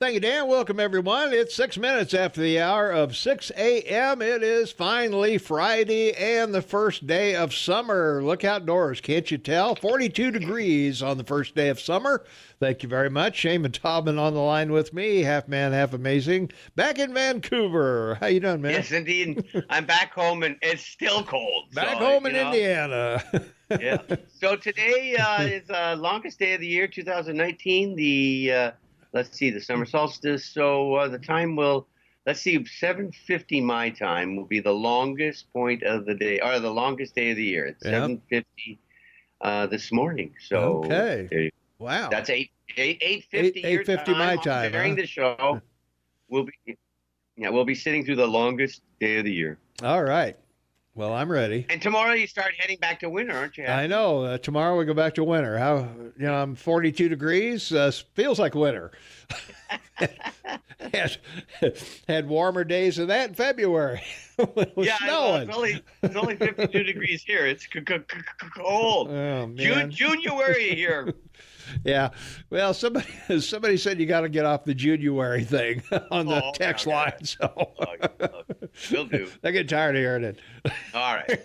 Thank you, Dan. Welcome, everyone. It's 6 minutes after the hour of 6 a.m. It is finally Friday and the first day of summer. Look outdoors. Can't you tell? 42 degrees on the first day of summer. Thank you very much. Shane Tobin on the line with me, half man, half amazing, back in Vancouver. How you doing, man? Yes, indeed. I'm back home, and it's still cold. Back home in Indiana. Yeah. So today is the longest day of the year, 2019. Let's see, the summer solstice. So the time will, 7:50 my time will be the longest point of the day, or the longest day of the year. It's 7:50 this morning. So okay. Wow. That's 8:50 your 8:50 my time. During the show, we'll be sitting through the longest day of the year. All right. Well, I'm ready. And tomorrow you start heading back to winter, aren't you? I know. Tomorrow we go back to winter. I'm 42 degrees. Feels like winter. had warmer days than that in February. It was snowing. It's only 52 degrees here. It's cold. Oh, man. January here. Yeah. Well, somebody said you got to get off the January thing on the text line. So will do. I get tired of hearing it. All right.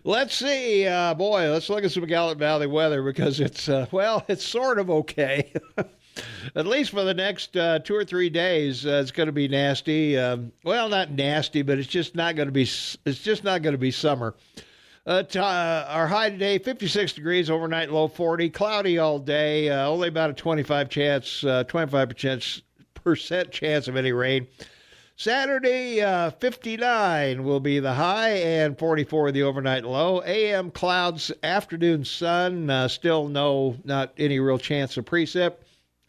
Let's see. Let's look at some Gallup Valley weather because it's sort of okay. At least for the next 2 or 3 days, it's going to be nasty. Not nasty, but it's just not going to be. It's just not going to be summer. Our high today, 56 degrees, overnight low 40, cloudy all day, only about a 25% chance of any rain. Saturday, 59 will be the high and 44 the overnight low. AM clouds, afternoon sun, still not any real chance of precip.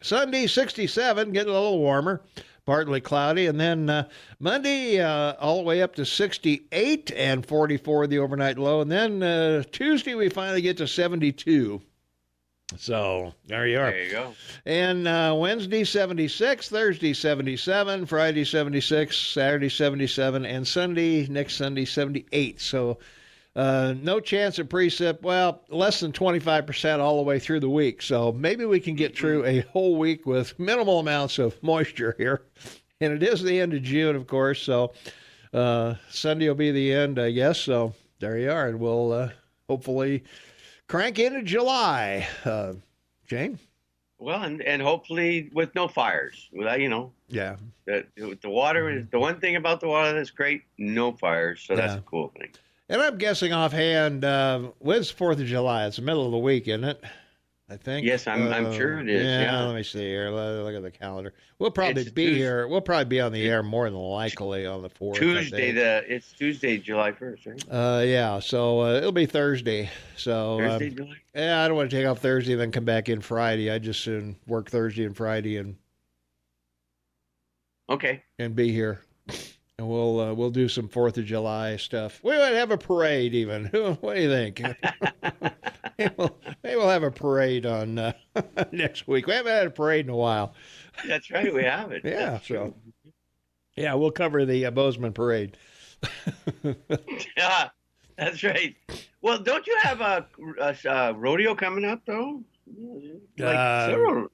Sunday, 67, getting a little warmer. Partly cloudy, and then Monday all the way up to 68 and 44 the overnight low, and then Tuesday we finally get to 72. So there you are. There you go. And Wednesday 76, Thursday 77, Friday 76, Saturday 77, and next Sunday 78. So no chance of precip. Well, less than 25% all the way through the week. So maybe we can get through a whole week with minimal amounts of moisture here. And it is the end of June, of course. So Sunday will be the end, I guess. So there you are. And we'll hopefully crank into July. Jane? Well, and hopefully with no fires. Yeah. The water is the one thing about the water that's great. No fires. So that's a cool thing. And I'm guessing offhand, when's 4th of July? It's the middle of the week, isn't it? I think. Yes, I'm sure it is. Yeah. Let me see here. Look at the calendar. We'll probably be here. We'll probably be on the air more than likely on the 4th. It's Tuesday, July 1st, right? Yeah. So it'll be Thursday. So Thursday, July. Yeah, I don't want to take off Thursday and then come back in Friday. I just soon work Thursday and Friday and be here. And we'll do some 4th of July stuff. We might have a parade even. What do you think? Maybe we'll have a parade on next week. We haven't had a parade in a while. That's right, we haven't. Yeah, so yeah, we'll cover the Bozeman parade. Yeah, that's right. Well, don't you have a rodeo coming up though? Several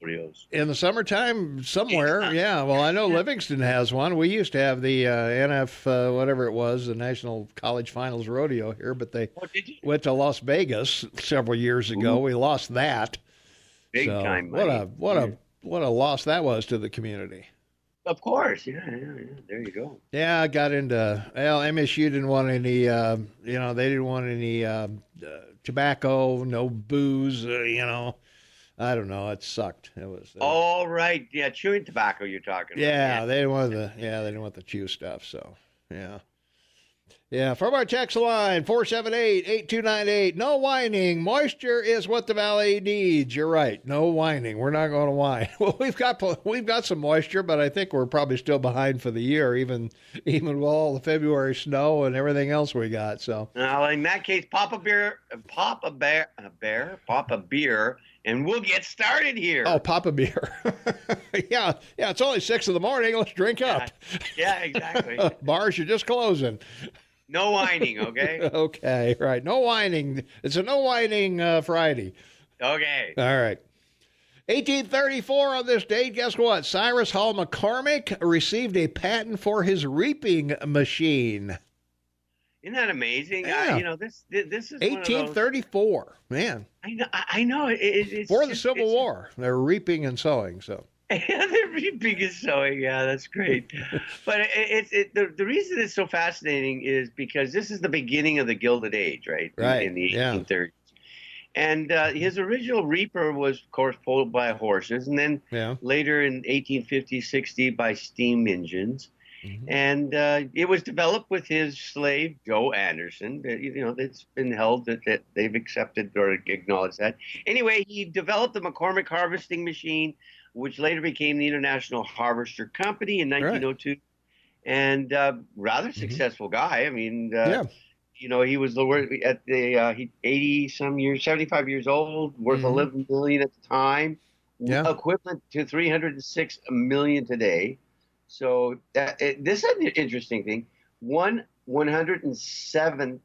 rodeos in the summertime somewhere. Yeah. Well, I know Livingston has one. We used to have the NF whatever it was, the National College Finals Rodeo here, but they went to Las Vegas several years ago. We lost that. Big time. What a loss that was to the community. Of course. Yeah. There you go. Yeah, I got into MSU didn't want any they didn't want any tobacco, no booze, I don't know. It sucked. It was. All right. Yeah, chewing tobacco you're talking about. Yeah, they didn't want the chew stuff. So, yeah. Yeah, from our text line, 478-8298, no whining. Moisture is what the valley needs. You're right. No whining. We're not going to whine. Well, we've got some moisture, but I think we're probably still behind for the year, even with all the February snow and everything else we got. So, well, in that case, pop a beer, and we'll get started here. Oh, pop a beer. Yeah, it's only 6 a.m. Let's drink up. Yeah, exactly. Bars are just closing. No whining, okay? Okay, right. No whining. It's a no whining Friday. Okay. All right. 1834 on this date, guess what? Cyrus Hall McCormick received a patent for his reaping machine. Isn't that amazing? Yeah. This is 1834, man. I know. It's for the Civil War, they're reaping and sowing. So yeah, they're reaping and sowing. Yeah, that's great. But the reason it's so fascinating is because this is the beginning of the Gilded Age, right? Right. In the 1830s. And his original reaper was, of course, pulled by horses, and then later in 1850, 60 by steam engines. Mm-hmm. And it was developed with his slave, Joe Anderson. It's been held that they've accepted or acknowledged that. Anyway, he developed the McCormick harvesting machine, which later became the International Harvester Company in 1902. Right. And rather successful guy. I mean, he was at the 80-some years, 75 years old, worth $11 million at the time, equivalent to $306 million today. So this is an interesting thing. One 107th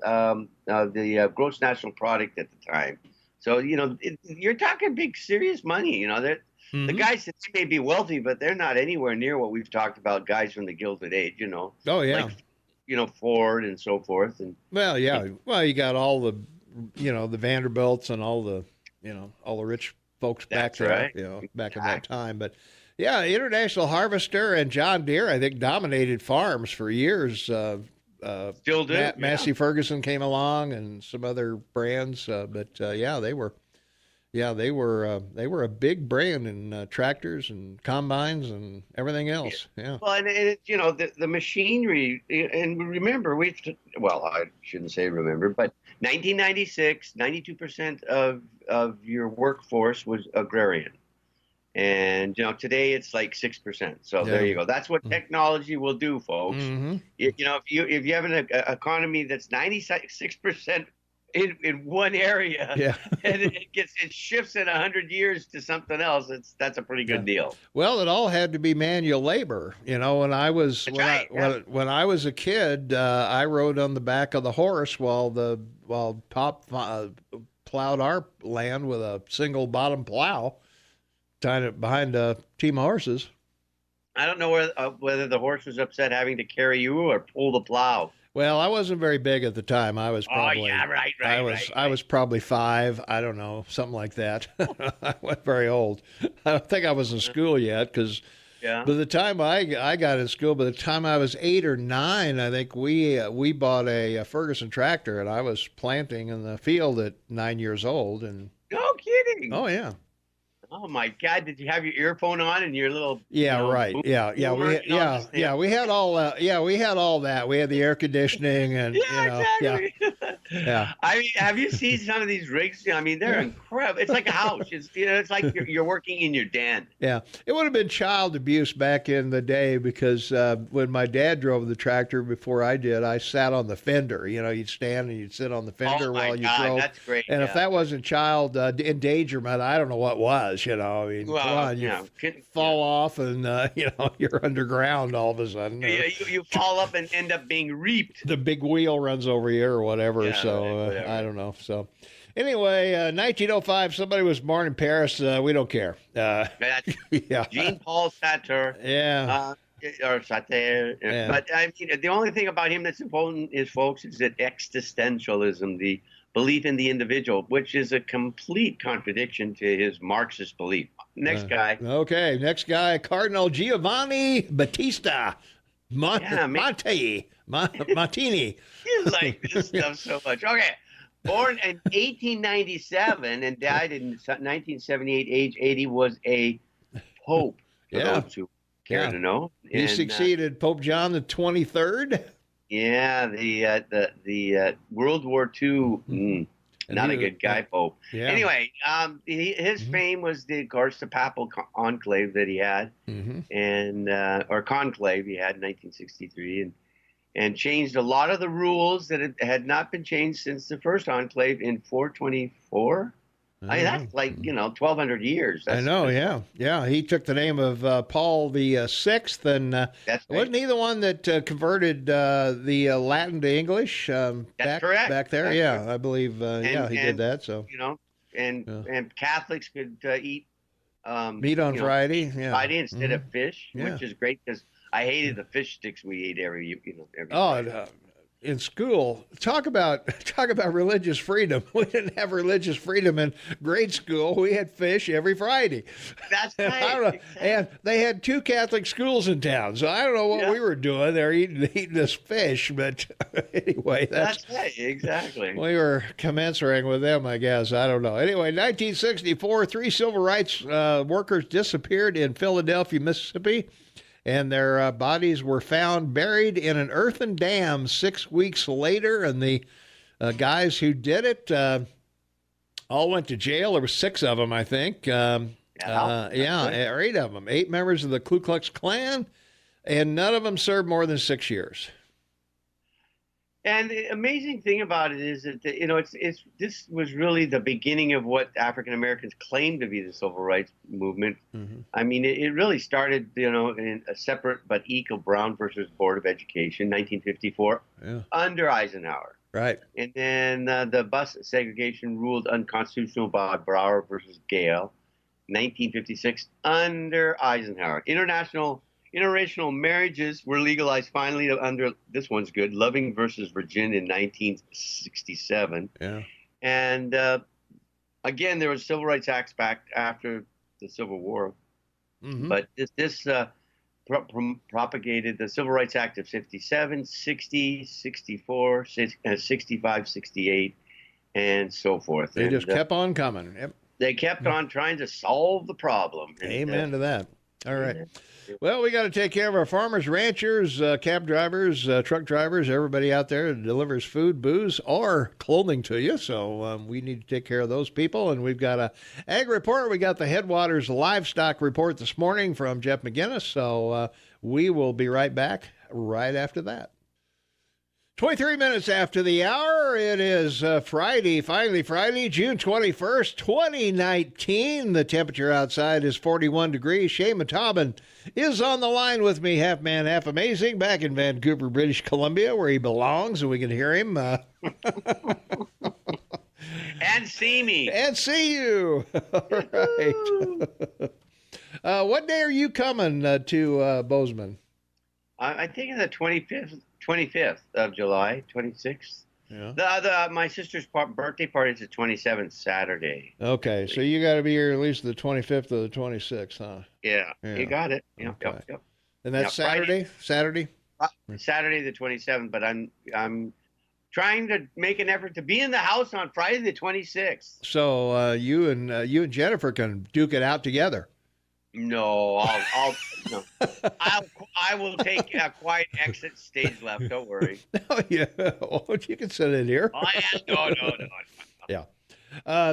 of the gross national product at the time. So you're talking big, serious money. That the guys that may be wealthy, but they're not anywhere near what we've talked about. Guys from the Gilded Age. Oh yeah. Like, Ford and so forth. And well, yeah. Well, you got all the, the Vanderbilts and all the, all the rich folks back there, right. Back in that time. But yeah, International Harvester and John Deere, I think, dominated farms for years. Still do. Massey Ferguson came along and some other brands, but they were a big brand in tractors and combines and everything else. Yeah. Well, and the machinery, and remember, I shouldn't say remember, but 1996, 92% of your workforce was agrarian. And, today it's like 6%. So there you go. That's what technology will do, folks. Mm-hmm. If you have an economy that's 96% in one area, and it shifts in 100 years to something else, that's a pretty good deal. Well, it all had to be manual labor. When I was when I was a kid, I rode on the back of the horse while Pop plowed our land with a single bottom plow, tying it behind a team of horses. I don't know whether the horse was upset having to carry you or pull the plow. Well, I wasn't very big at the time. I was probably I was probably 5. I don't know, something like that. I wasn't very old. I don't think I was in school yet because by the time I got in school, by the time I was 8 or 9, I think we bought a Ferguson tractor, and I was planting in the field at 9 years old. And no kidding. Oh yeah. Oh my God! Did you have your earphone on and your little? Yeah, right. We had all that. Yeah, we had all that. We had the air conditioning and exactly. Yeah. I mean, have you seen some of these rigs? I mean, they're incredible. It's like a house. It's like you're working in your den. Yeah, it would have been child abuse back in the day because when my dad drove the tractor before I did, I sat on the fender. You'd stand and you'd sit on the fender while you drove. That's great. And if that wasn't child endangerment, I don't know what was. I mean, come on, you fall off and, you're underground all of a sudden. You fall up and end up being reaped. The big wheel runs over you or whatever. Whatever. I don't know. So anyway, 1905, somebody was born in Paris. We don't care. Jean-Paul Sartre. Or Sartre. Yeah. But I mean, the only thing about him that's important is, folks, is that existentialism, the belief in the individual, which is a complete contradiction to his Marxist belief. Next guy. Okay, next guy, Cardinal Giovanni Battista Martini. You like this stuff so much. Okay, born in 1897 and died in 1978, age 80, was a pope. For those who care to know. He succeeded Pope John the 23rd. Yeah, the World War II, not a good guy, Pope. Yeah. Anyway, his fame was, of course, the papal enclave that he had, and or conclave he had in 1963, and changed a lot of the rules that had not been changed since the first enclave in 424. I mean, that's like 1,200 years. I know, yeah. He took the name of Paul the Sixth, and wasn't he the one that converted the Latin to English? That's correct. Back there, That's correct. I believe. He did that. So and Catholics could eat meat on Friday. Yeah. Friday instead of fish, Yeah. which is great because I hated the fish sticks we ate every Oh, Friday. In school, talk about religious freedom. We didn't have religious freedom in grade school. We had fish every Friday. That's right. I don't know. Exactly. And they had 2 Catholic schools in town, so I don't know what we were doing. They're eating this fish, but anyway, that's right. Exactly. We were commensurating with them, I guess. I don't know. Anyway, 1964, 3 civil rights workers disappeared in Philadelphia, Mississippi, and their bodies were found buried in an earthen dam 6 weeks later. And the guys who did it all went to jail. There were 6 of them, I think. Or 8 of them. 8 members of the Ku Klux Klan, and none of them served more than 6 years. And the amazing thing about it is that this was really the beginning of what African Americans claimed to be the civil rights movement. Mm-hmm. I mean, it really started, in a separate but equal Brown versus Board of Education, 1954, under Eisenhower. Right. And then the bus segregation ruled unconstitutional by Brower versus Gale, 1956, under Eisenhower. Interracial marriages were legalized finally under, this one's good, Loving versus Virginia in 1967. Yeah. And again, there was Civil Rights Acts back after the Civil War. Mm-hmm. But this propagated the Civil Rights Act of 57, 60, 64, 65, 68, and so forth. They just kept on coming. Yep. They kept on trying to solve the problem. Amen to that. All right. Well, we got to take care of our farmers, ranchers, cab drivers, truck drivers, everybody out there that delivers food, booze, or clothing to you. So we need to take care of those people. And we've got a ag report. We got the Headwaters livestock report this morning from Jeff McGinnis. So we will be right back right after that. 23 minutes after the hour, it is Friday, finally Friday, June 21st, 2019. The temperature outside is 41 degrees. Shane Matobin is on the line with me, half man, half amazing, back in Vancouver, British Columbia, where he belongs, and we can hear him. And see me. And see you. All right. What day are you coming to Bozeman? I think it's the 25th of July, 26th. Yeah. My sister's birthday party is the 27th, Saturday. Okay, so you got to be here at least the 25th or the 26th, huh? Yeah, you got it. Yep, okay. Yep. And that's Saturday? Saturday the 27th, but I'm trying to make an effort to be in the house on Friday the 26th. So you and Jennifer can duke it out together. No, I will take a quiet exit stage left. Don't worry. Oh yeah, you can sit in here. Oh yeah, no. Yeah.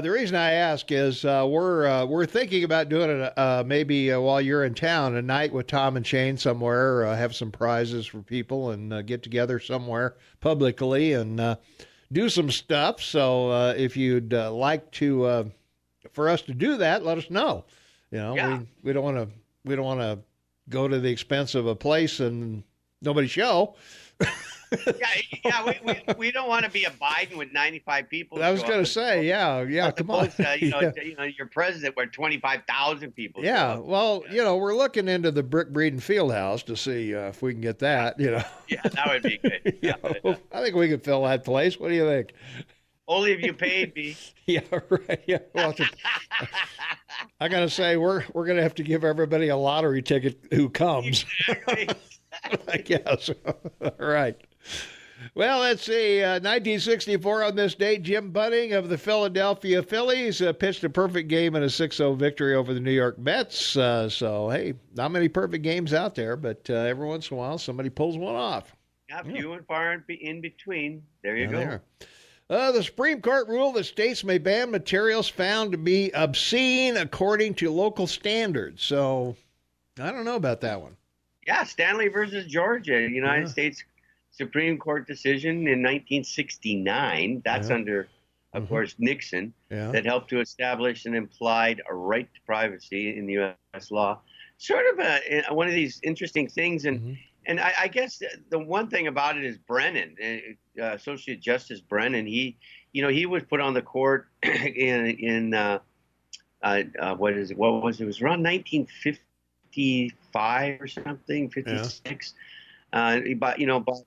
The reason I ask is we're thinking about doing it maybe while you're in town, a night with Tom and Shane somewhere, have some prizes for people, and get together somewhere publicly and do some stuff. So if you'd like to for us to do that, let us know. We don't want to go to the expense of a place and nobody show. We don't want to be a Biden with 95 people. I was going to say, come on. Your president where 25,000 people. Yeah, well, we're looking into the brick breeding field house to see if we can get that. Yeah, that would be good. I think we could fill that place. What do you think? Only if you paid me. Yeah, right. Yeah. Well, I gotta say, we're gonna have to give everybody a lottery ticket who comes. Exactly. I guess. All right. Well, let's see. 1964 on this date, Jim Bunning of the Philadelphia Phillies pitched a perfect game in a 6-0 victory over the New York Mets. So, hey, not many perfect games out there, but every once in a while somebody pulls one off. Yeah, few and far in between. There you go. There. The Supreme Court ruled that states may ban materials found to be obscene according to local standards. So, I don't know about that one. Yeah, Stanley versus Georgia, United States Supreme Court decision in 1969. That's under, of course, Nixon, that helped to establish an implied right to privacy in the U.S. law. Sort of one of these interesting things. And I guess the one thing about it is Brennan, Associate Justice Brennan, he he was put on the court in what is it? What was it? It was around 1955 or something, 56. By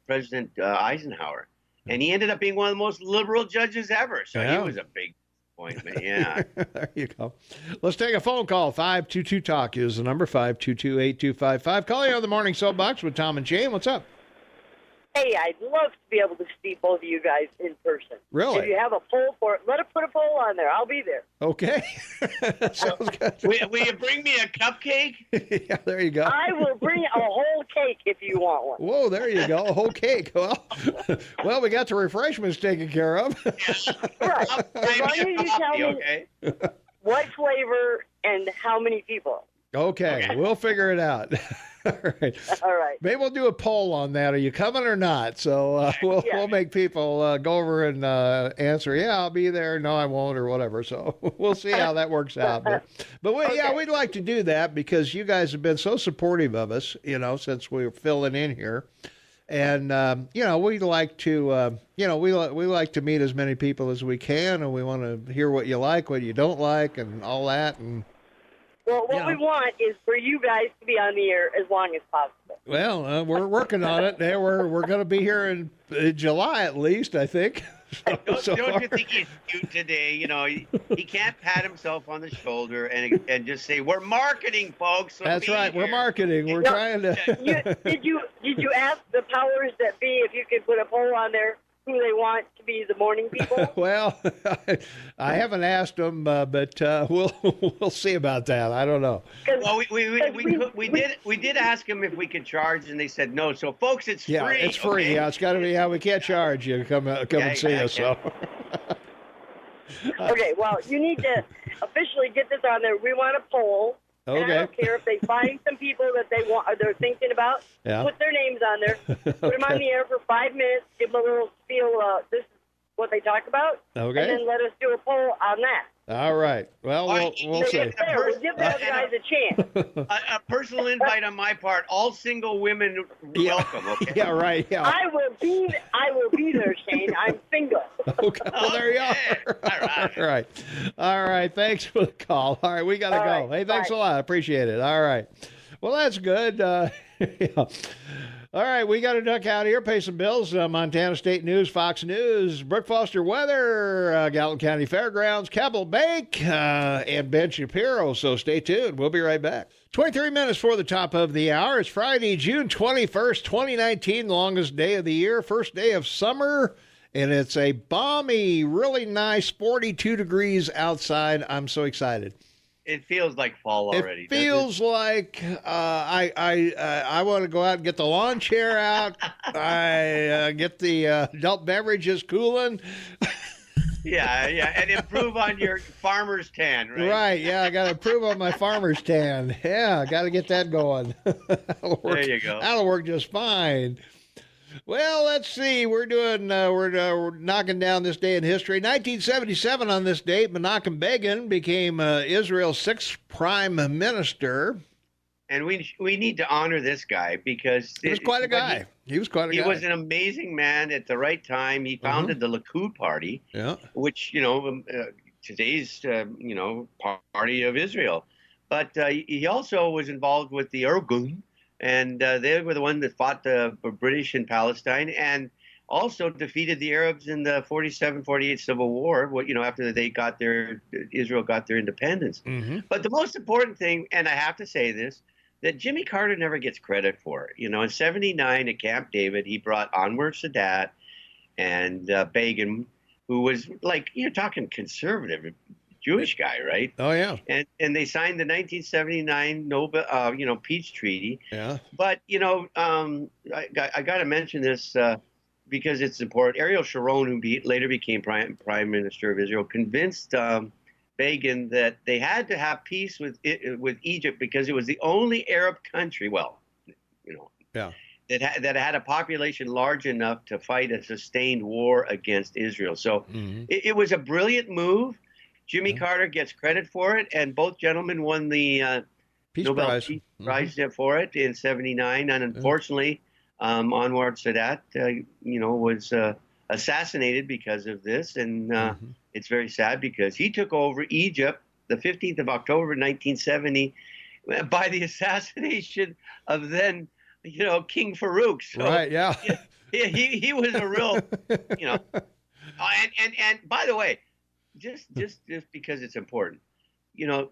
President Eisenhower, and he ended up being one of the most liberal judges ever. So he was a big appointment. Yeah. There you go. Let's take a phone call. 522-TALK is the number, 522-8255. Calling on the Morning Soapbox with Tom and Jane. What's up? Hey, I'd love to be able to see both of you guys in person. Really? If you have a poll for it, let us put a poll on there. I'll be there. Okay. Sounds good. Will you bring me a cupcake? Yeah, there you go. I will bring a whole cake if you want one. Whoa, there you go. A whole cake. Well, we got the refreshments taken care of. Right. As long as you tell me what flavor and how many people. Okay, we'll figure it out. All right. Maybe we'll do a poll on that. Are you coming or not? So we'll make people go over and answer. Yeah, I'll be there. No, I won't, or whatever. So we'll see how that works out. But we'd like to do that because you guys have been so supportive of us. Since we were filling in here, and we'd like to we like to meet as many people as we can, and we want to hear what you like, what you don't like, and all that, and. Well, what we want is for you guys to be on the air as long as possible. Well, we're working on it. We're going to be here in July at least, I think. Don't you think he's cute today? He can't pat himself on the shoulder and just say, "We're marketing, folks." So that's right. Here. We're marketing. We're trying to. Did you ask the powers that be if you could put a poll on there? Who they want to be the morning people? Well, I haven't asked them, but we'll see about that. I don't know. Well, we did ask them if we could charge, and they said no. So, folks, it's free. Yeah, it's free. Okay? Yeah, it's got to be. Yeah, we can't charge you. Come and see us. So. Okay. Well, you need to officially get this on there. We want a poll. Okay. And I don't care if they find some people that they're thinking about. Yeah. Put their names on there. Put them on the air for 5 minutes. Give them a little spiel. This is what they talk about. Okay. And then let us do a poll on that. All right. Well, we'll see. We'll give the other guys a chance. A personal invite on my part. All single women welcome. Okay. Yeah. Right. Yeah. I will be there, Shane. I'm single. Okay. Well, there you are. All right. Thanks for the call. All right. We got to go. Hey, thanks a lot. Appreciate it. All right. Well, that's good. Yeah. All right, we got to duck out here, pay some bills. Montana State News, Fox News, Brooke Foster Weather, Gallatin County Fairgrounds, Cabell Bank, and Ben Shapiro. So stay tuned. We'll be right back. 23 minutes for the top of the hour. It's Friday, June 21st, 2019, the longest day of the year, first day of summer. And it's a balmy, really nice 42 degrees outside. I'm so excited. It feels like fall already. It feels like I want to go out and get the lawn chair out. I get the adult beverages cooling. Yeah, and improve on your farmer's tan, right? Right, yeah, I got to improve on my farmer's tan. Yeah, I got to get that going. There you go. That'll work just fine. Well, let's see. We're knocking down this day in history. 1977 on this date, Menachem Begin became Israel's sixth prime minister. And we need to honor this guy because he was quite a guy. He was quite a guy. He was an amazing man at the right time. He founded the Likud party, which today's party of Israel. But he also was involved with the Irgun. And they were the one that fought the British in Palestine and also defeated the Arabs in the 47-48 Civil War, after Israel got their independence. Mm-hmm. But the most important thing, and I have to say this, that Jimmy Carter never gets credit for it. In 79 at Camp David, he brought Anwar Sadat and Begin, who was you're talking conservative Jewish guy, right? Oh yeah. And they signed the 1979 Nobel peace treaty. Yeah. But I got to mention this because it's important. Ariel Sharon, who later became prime minister of Israel, convinced Begin that they had to have peace with Egypt because it was the only Arab country. That had a population large enough to fight a sustained war against Israel. So it was a brilliant move. Jimmy Carter gets credit for it, and both gentlemen won the Nobel Peace Prize for it in '79. And unfortunately, Anwar Sadat, was assassinated because of this, and it's very sad because he took over Egypt the 15th of October 1970 by the assassination of then, King Farouk. So, right, yeah. he was a real, and by the way, just because it's important, the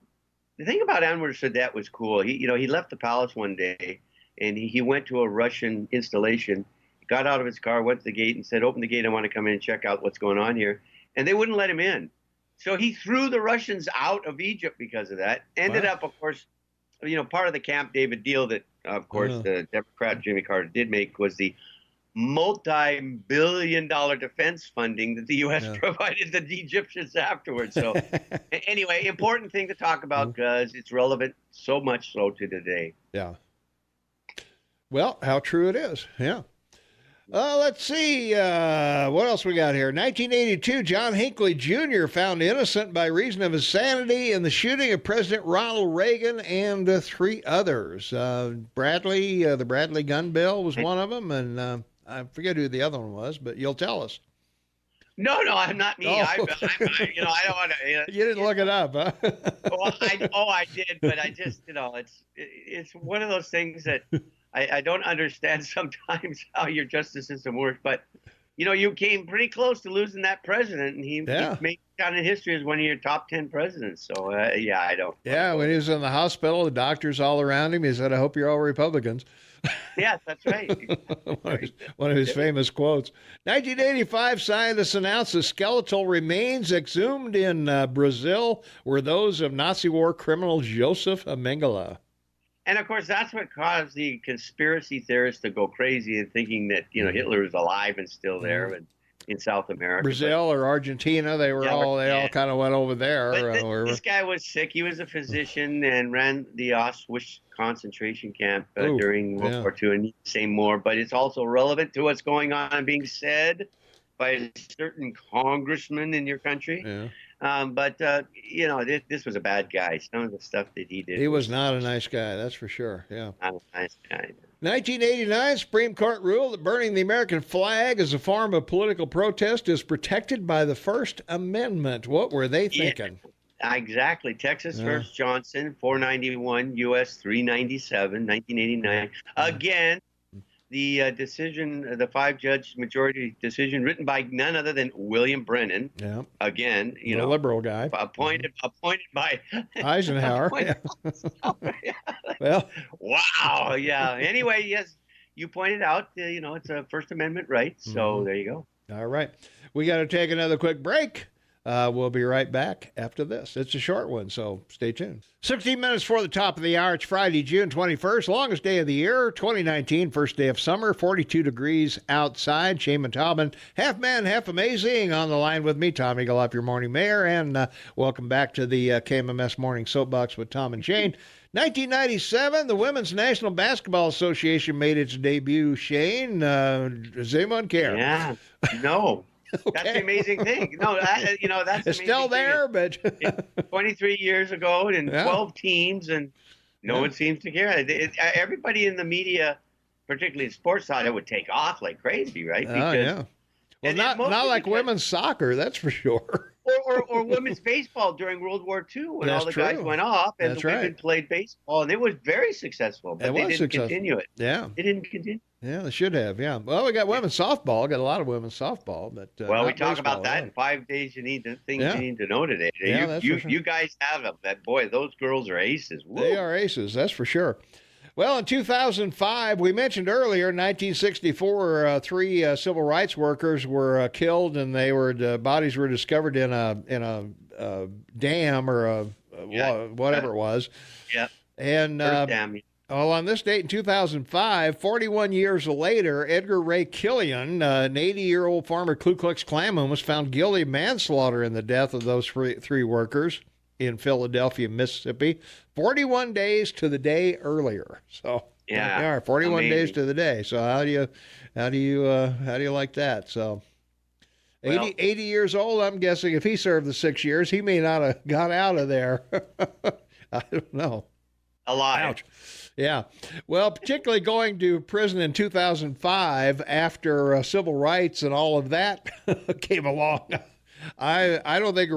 thing about Anwar Sadat was cool. He left the palace one day, and he went to a Russian installation, got out of his car, went to the gate, and said, "Open the gate. I want to come in and check out what's going on here." And they wouldn't let him in. So he threw the Russians out of Egypt because of that. Ended up, of course, part of the Camp David deal that, of course, the Democrat Jimmy Carter did make was the multi-billion-dollar defense funding that the U.S. provided the Egyptians afterwards. So anyway, important thing to talk about because it's relevant so much so to today. Yeah. Well, how true it is. Yeah. Let's see. What else we got here? 1982, John Hinckley Jr. found innocent by reason of his sanity in the shooting of President Ronald Reagan and 3 others. Bradley, the Bradley gun bill was one of them, and I forget who the other one was, but you'll tell us. No, I'm not me. Oh. I don't want to. You didn't look it up, huh? Well, I did, but I just, it's one of those things that I don't understand sometimes how your justice system works. But, you came pretty close to losing that president, and he made down in history as one of your top 10 presidents. So, I don't. Yeah, when he was in the hospital, the doctors all around him, he said, "I hope you're all Republicans." Yes, that's right. One of his famous quotes. 1985, scientists announced the skeletal remains exhumed in Brazil were those of Nazi war criminal Joseph Mengele. And of course, that's what caused the conspiracy theorists to go crazy and thinking that Hitler is alive and still there and in South America. Brazil or Argentina, they all kind of went over there. But this guy was sick. He was a physician and ran the Auschwitz concentration camp during World War II, and he can say more. But it's also relevant to what's going on and being said by a certain congressman in your country. Yeah. But this was a bad guy. Some of the stuff that he did. He was not a nice guy, that's for sure. Yeah. Not a nice guy. 1989, Supreme Court ruled that burning the American flag as a form of political protest is protected by the First Amendment. What were they thinking? Yeah, exactly. Texas versus Johnson, 491, U.S. 397, 1989. Again, the decision, the 5-judge majority decision written by none other than William Brennan. Yeah. Again, the liberal guy. Appointed by Eisenhower. Well. Wow. Yeah. Anyway, yes, you pointed out, it's a First Amendment right. So there you go. All right. We got to take another quick break. We'll be right back after this. It's a short one, so stay tuned. 16 minutes before the top of the hour. It's Friday, June 21st, longest day of the year, 2019, first day of summer, 42 degrees outside. Shane Taubman, half man, half amazing, on the line with me. Tom Eagle, your morning mayor, and welcome back to the KMMS Morning Soapbox with Tom and Shane. 1997, the Women's National Basketball Association made its debut. Shane, Zemon Care. Yeah, no. Okay. That's the amazing thing. No, that's it's still there, but 23 years ago and 12 teams, and no one seems to care. Everybody in the media, particularly in sports, thought it would take off like crazy, right? Well, not like women's soccer, that's for sure. Or women's baseball during World War II when all the guys went off and the women played baseball, and it was very successful, but they didn't continue it. Yeah. They didn't continue. Yeah, they should have, yeah. Well, we got women's softball. Got a lot of women's softball, but we talk about that in 5 days. You need to know today. Yeah, you guys have them. Boy, those girls are aces. Woo. They are aces, that's for sure. Well, in 2005, we mentioned earlier, 1964, 3 civil rights workers were killed, and the bodies were discovered in a dam or whatever it was. Yeah. And dam. Well, on this date in 2005, 41 years later, Edgar Ray Killian, an 80-year-old former Ku Klux Klanman, was found guilty of manslaughter in the death of those 3 workers in Philadelphia, Mississippi, 41 days to the day earlier. So yeah, they are 41 days to the day. So how do you like that? So 80 years old, I'm guessing if he served the 6 years, he may not have got out of there. I don't know. Alive. Ouch. Yeah. Well, particularly going to prison in 2005 after civil rights and all of that came along. I don't think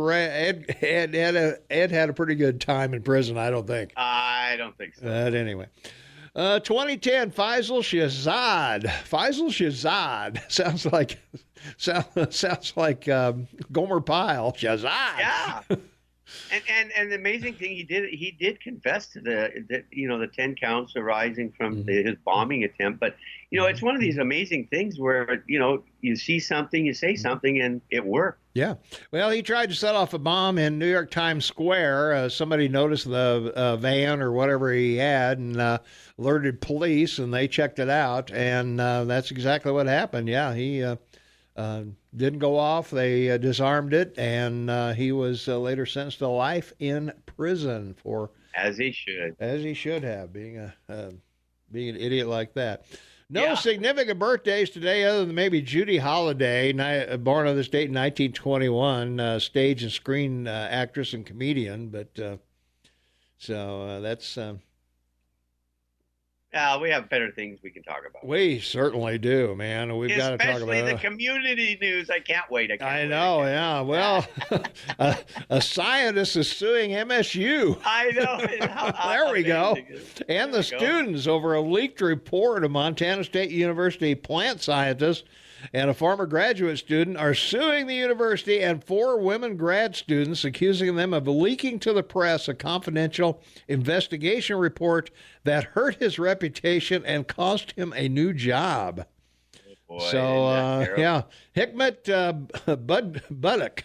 Ed had a pretty good time in prison, I don't think. I don't think so. But anyway. 2010, Faisal Shahzad. Sounds like Gomer Pyle. Shahzad. Yeah. And the amazing thing, he did confess to the 10 counts arising from his bombing attempt. But it's one of these amazing things where you see something, you say something, and it worked. Yeah. Well, he tried to set off a bomb in New York Times Square. Somebody noticed the van or whatever he had and alerted police, and they checked it out, and that's exactly what happened. Yeah, he didn't go off. They disarmed it, and he was later sentenced to life in prison for as he should have, being an idiot like that. No significant birthdays today, other than maybe Judy Holliday, born on this date in 1921, stage and screen actress and comedian. But that's. We have better things we can talk about. We certainly do, man. We've got to talk about especially the community news. I can't wait. I know, yeah. Well, a scientist is suing MSU. I know. There we go. And the students over a leaked report of Montana State University plant scientists and a former graduate student are suing the university and 4 women grad students, accusing them of leaking to the press a confidential investigation report that hurt his reputation and cost him a new job. Boy, so, Hikmet Buddock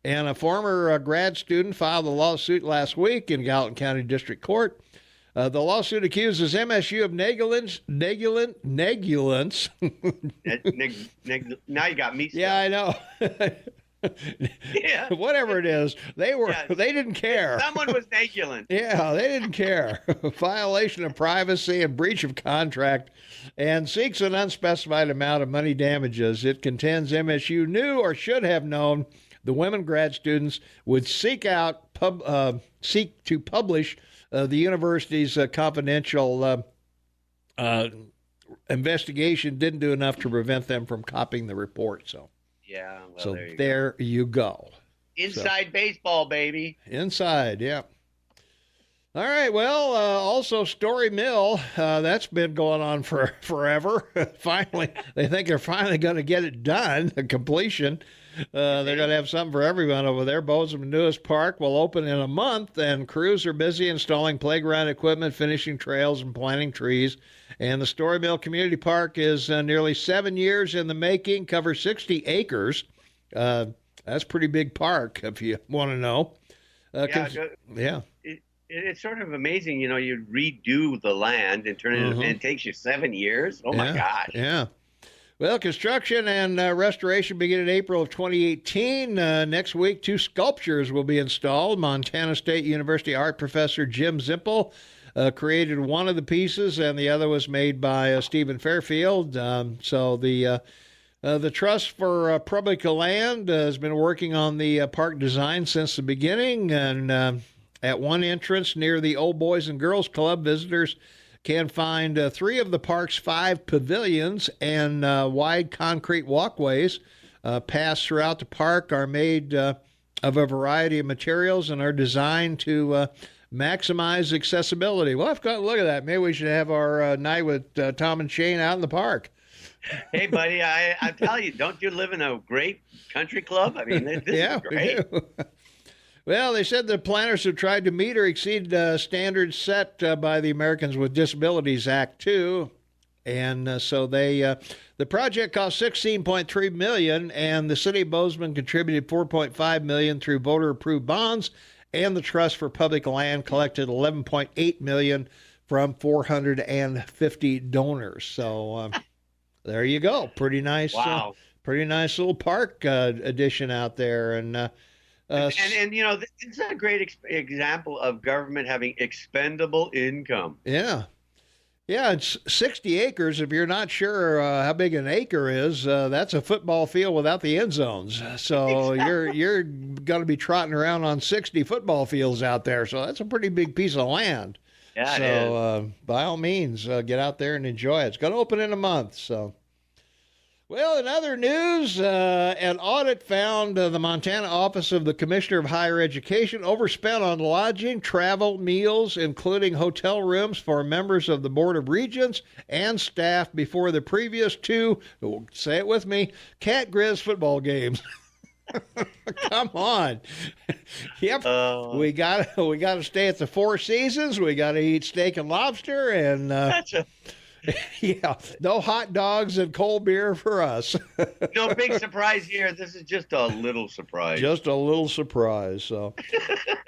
and a former grad student filed a lawsuit last week in Gallatin County District Court. The lawsuit accuses MSU of negligence. Now you got me. Yeah, I know. Yeah. Whatever it is, they didn't care. Someone was negligent. Yeah, they didn't care. Violation of privacy and breach of contract, and seeks an unspecified amount of money damages. It contends MSU knew or should have known the women grad students would seek to publish the university's confidential investigation. Didn't do enough to prevent them from copying the report. So, yeah. Well, so there you go. Inside baseball, baby. Inside, yeah. All right. Well, also Story Mill. That's been going on for forever. Finally, they think they're finally going to get it done. A completion. They're going to have something for everyone over there. Bozeman newest park will open in a month, and crews are busy installing playground equipment, finishing trails, and planting trees. And the Story Mill Community Park is nearly 7 years in the making, covers 60 acres. That's a pretty big park, if you want to know. Yeah. It's sort of amazing, you redo the land and turn it into, and it takes you 7 years. Oh, my gosh. Yeah. Well, construction and restoration begin in April of 2018. Next week, 2 sculptures will be installed. Montana State University art professor Jim Zimpel created one of the pieces, and the other was made by Stephen Fairfield. So the Trust for Public Land has been working on the park design since the beginning, and at one entrance near the Old Boys and Girls Club, visitors can find 3 of the park's 5 pavilions and wide concrete walkways. Paths throughout the park are made of a variety of materials and are designed to maximize accessibility. Well, I've got to look at that. Maybe we should have our night with Tom and Shane out in the park. Hey, buddy, I tell you, don't you live in a great country club? I mean, this is great. We do. Well, they said the planners have tried to meet or exceed standards set by the Americans with Disabilities Act, too. And so the project cost $16.3 million, and the city of Bozeman contributed $4.5 million through voter-approved bonds, and the Trust for Public Land collected $11.8 million from 450 donors. So there you go. Pretty nice. Wow. Pretty nice little park addition out there. And this is a great example of government having expendable income. Yeah. Yeah, it's 60 acres. If you're not sure how big an acre is, that's a football field without the end zones. So you're going to be trotting around on 60 football fields out there. So that's a pretty big piece of land. Yeah, it So by all means, get out there and enjoy it. It's going to open in a month. So, well, in other news, an audit found the Montana Office of the Commissioner of Higher Education overspent on lodging, travel, meals, including hotel rooms for members of the Board of Regents and staff before the previous two, say it with me, Cat-Griz football games. Come on. Yep. We got to stay at the Four Seasons. We got to eat steak and lobster and yeah, no hot dogs and cold beer for us. No big surprise here. This is just a little surprise. Just a little surprise. So,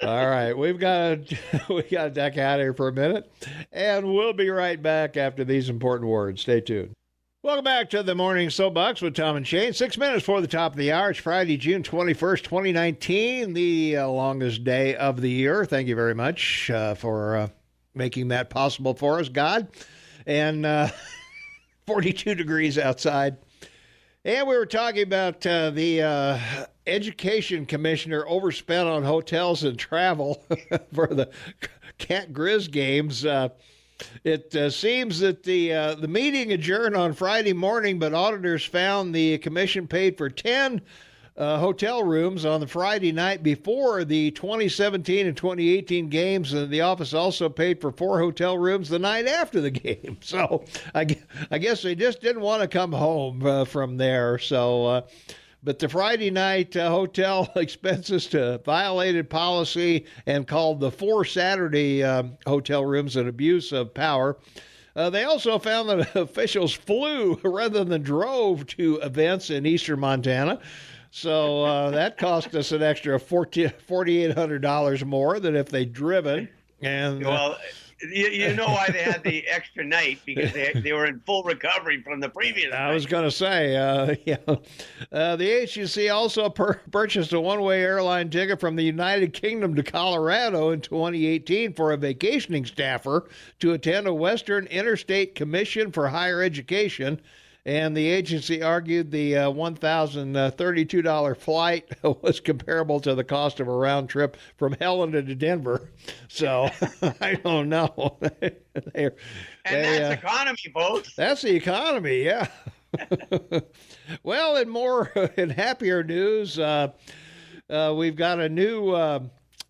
all right, we got to duck out of here for a minute, and we'll be right back after these important words. Stay tuned. Welcome back to the Morning Soapbox with Tom and Shane. 6 minutes before the top of the hour. It's Friday, June 21st, 2019, the longest day of the year. Thank you very much for making that possible for us, God. And 42 degrees outside. And we were talking about the education commissioner overspent on hotels and travel for the Cat-Griz games. It seems that the meeting adjourned on Friday morning, but auditors found the commission paid for 10 hotel rooms on the Friday night before the 2017 and 2018 games. The office also paid for 4 hotel rooms the night after the game. So I guess they just didn't want to come home from there. So, but the Friday night hotel expenses violated policy and called the 4 Saturday hotel rooms an abuse of power. They also found that officials flew rather than drove to events in eastern Montana. So that cost us an extra $4,800 more than if they'd driven. And well, you know why they had the extra night, because they were in full recovery from the previous night. I was going to say, the agency also purchased a one-way airline ticket from the United Kingdom to Colorado in 2018 for a vacationing staffer to attend a Western Interstate Commission for Higher Education. And the agency argued the $1,032 flight was comparable to the cost of a round trip from Helena to Denver. So I don't know. That's economy, folks. That's the economy, yeah. Well, in happier news, we've got a new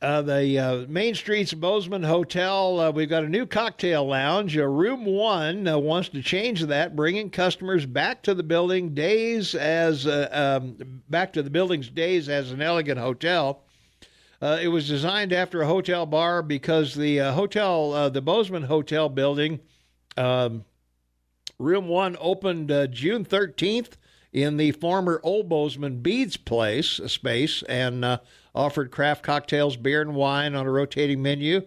the Main Street's Bozeman Hotel. We've got a new cocktail lounge. Room 1 wants to change that, bringing customers back to the building's days as an elegant hotel. It was designed after a hotel bar because the Bozeman Hotel building, Room 1 opened June 13th in the former Old Bozeman Beads space, and offered craft cocktails, beer, and wine on a rotating menu.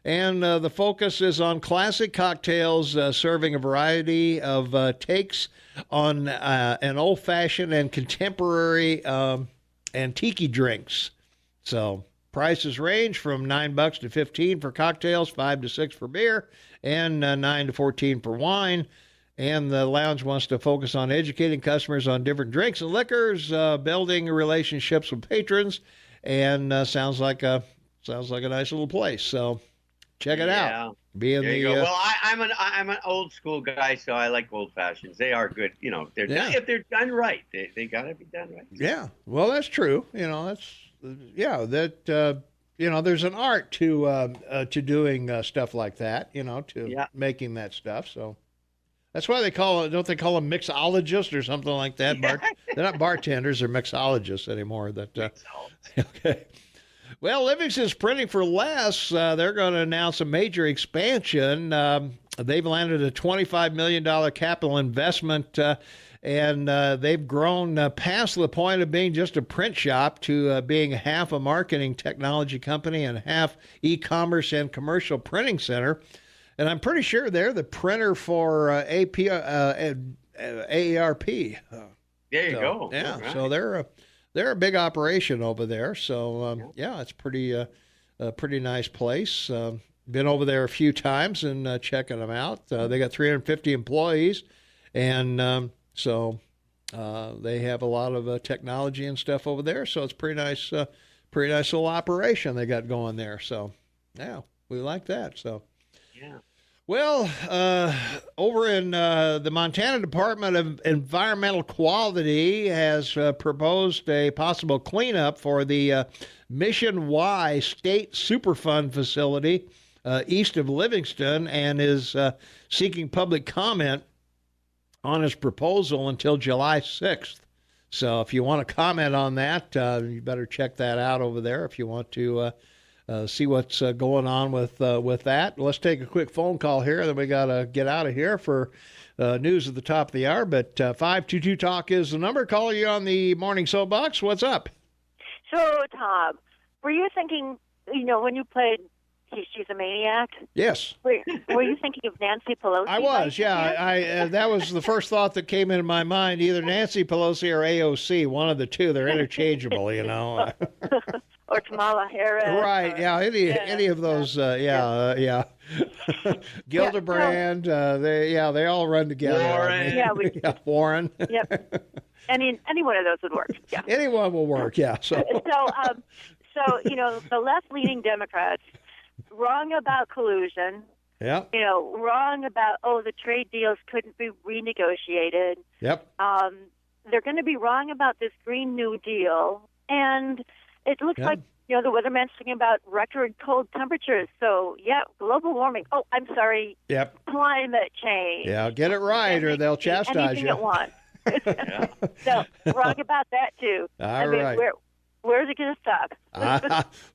And the focus is on classic cocktails, serving a variety of takes on an old-fashioned and contemporary antique drinks. So prices range from $9 to $15 for cocktails, $5 to $6 for beer, and $9 to $14 for wine. And the lounge wants to focus on educating customers on different drinks and liquors, building relationships with patrons, and sounds like a nice little place. So check it out. There you go. Well, I'm an old school guy, so I like old fashions. They are good. You know, if they're done right, they gotta be done right. Yeah. Well, that's true. You know, there's an art to doing stuff like that. You know, making that stuff. So. That's why don't they call them mixologists or something like that? They're not bartenders, they're mixologists anymore. Okay. Well, Livingston's printing for less. They're going to announce a major expansion. They've landed a $25 million capital investment, and they've grown past the point of being just a print shop to being half a marketing technology company and half e-commerce and commercial printing center. And I'm pretty sure they're the printer for AARP. There you go. Yeah, right. So they're a big operation over there. So it's pretty nice place. Been over there a few times and checking them out. They got 350 employees, and they have a lot of technology and stuff over there. So it's pretty nice little operation they got going there. So yeah, we like that. So. Yeah. Well, over in the Montana Department of Environmental Quality has proposed a possible cleanup for the Mission Wye State Superfund facility east of Livingston, and is seeking public comment on his proposal until July 6th. So if you want to comment on that, you better check that out over there if you want to see what's going on with that. Let's take a quick phone call here, then we got to get out of here for news at the top of the hour. But 522-TALK is the number. Call you on the Morning Soapbox. What's up? So, Tom, were you thinking, when you played She's a Maniac? Yes. Were you thinking of Nancy Pelosi? I was, yeah. I that was the first thought that came into my mind, either Nancy Pelosi or AOC, one of the two. They're interchangeable, Or Kamala Harris. Right, any of those, yeah. Gildebrand, they all run together. Warren. Warren. Yep. Any one of those would work. Yeah. Anyone will work, yeah. So the left-leaning Democrats, wrong about collusion. Yeah. Wrong about, the trade deals couldn't be renegotiated. Yep. They're going to be wrong about this Green New Deal. And it looks like, the weatherman's talking about record cold temperatures. So, global warming. Oh, I'm sorry. Yep. Climate change. Yeah, get it right or they'll chastise anything you. At once. So, wrong about that, too. Right. Where's it going to stop?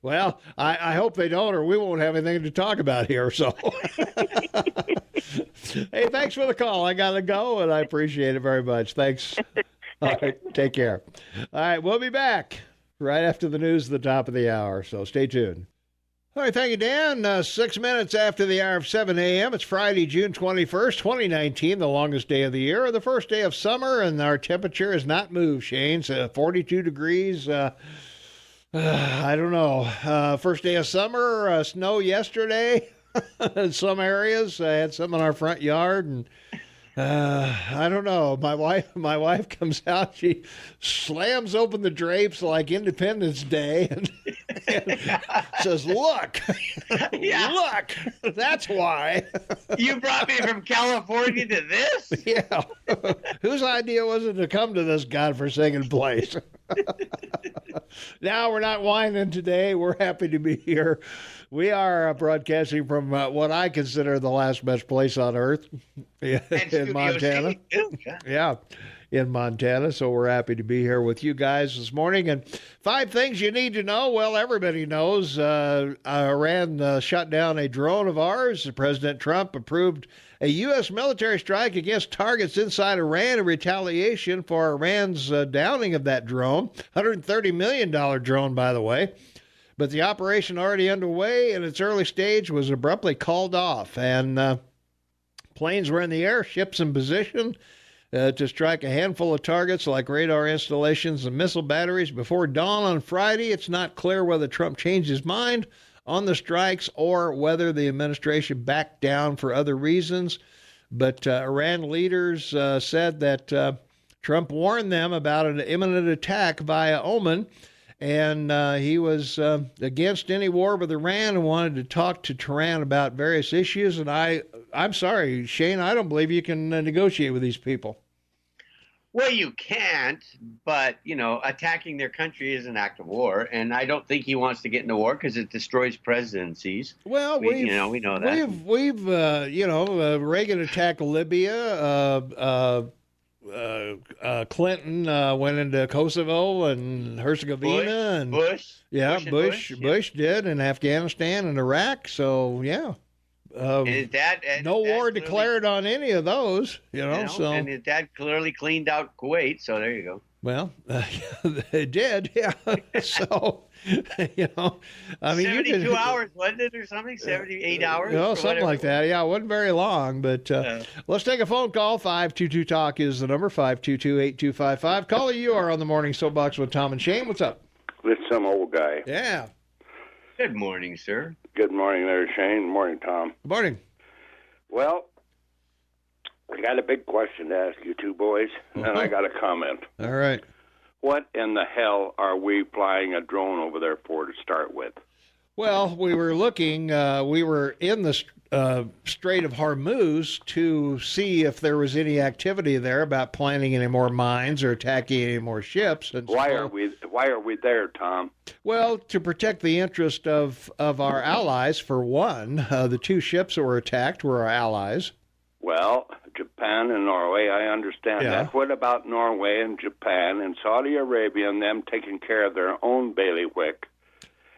Well, I hope they don't, or we won't have anything to talk about here. So, hey, thanks for the call. I got to go, and I appreciate it very much. Thanks. All right, take care. All right, we'll be back right after the news at the top of the hour, so stay tuned. All right, thank you, Dan. 6 minutes after the hour of 7 a.m. It's Friday, June 21st, 2019, the longest day of the year, the first day of summer, and our temperature has not moved, Shane. It's 42 degrees. I don't know. First day of summer, snow yesterday in some areas. I had some in our front yard, and I don't know. My wife comes out. She slams open the drapes like Independence Day and says, "Look, look, that's why." You brought me from California to this? Yeah. Whose idea was it to come to this godforsaken place? Now, we're not whining today. We're happy to be here. We are broadcasting from what I consider the last best place on earth in Montana. Yeah, in Montana. So we're happy to be here with you guys this morning. And 5 things you need to know. Well, everybody knows Iran shut down a drone of ours. President Trump approved a U.S. military strike against targets inside Iran in retaliation for Iran's downing of that drone. $130 million drone, by the way. But the operation already underway in its early stage was abruptly called off, and planes were in the air, ships in position to strike a handful of targets like radar installations and missile batteries before dawn on Friday. It's not clear whether Trump changed his mind on the strikes or whether the administration backed down for other reasons. But Iran leaders said that Trump warned them about an imminent attack via Oman. And he was against any war with Iran and wanted to talk to Tehran about various issues. And I'm sorry, Shane, I don't believe you can negotiate with these people. Well, you can't, but, attacking their country is an act of war. And I don't think he wants to get into war because it destroys presidencies. Well, we know that. Reagan attacked Libya. Clinton went into Kosovo and Herzegovina, Bush did in Afghanistan and Iraq. So no war declared on any of those. So and his dad clearly cleaned out Kuwait. So there you go. Well, they did, yeah. So. I mean, 72 hours, wasn't it, or something? 78 hours? Something like that. Yeah, it wasn't very long, but let's take a phone call. 522-TALK is the number, 522-8255. Caller, you are on the Morning Soapbox with Tom and Shane. What's up? It's some old guy. Yeah. Good morning, sir. Good morning there, Shane. Morning, Tom. Good morning. Well, I got a big question to ask you two boys, and I got a comment. All right. What in the hell are we flying a drone over there for to start with? Well, we were looking, we were in the Strait of Hormuz to see if there was any activity there about planting any more mines or attacking any more ships. And Why are we there, Tom? Well, to protect the interest of our allies, for one. The two ships that were attacked were our allies. Well, Japan and Norway, I understand that. What about Norway and Japan and Saudi Arabia and them taking care of their own bailiwick?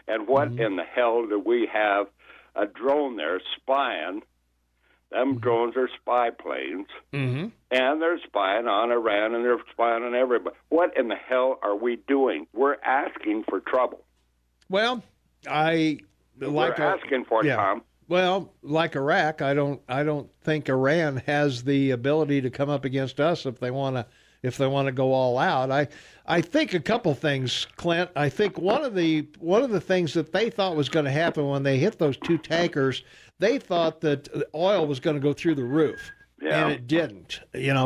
And what in the hell do we have a drone there spying? Them drones are spy planes, and they're spying on Iran and they're spying on everybody. What in the hell are we doing? We're asking for trouble. Well, we're asking for it, Tom. Well, like Iraq, I don't think Iran has the ability to come up against us if they want to go all out. I think a couple things, Clint. I think one of the things that they thought was going to happen when they hit those two tankers, they thought that oil was going to go through the roof. Yeah. And it didn't,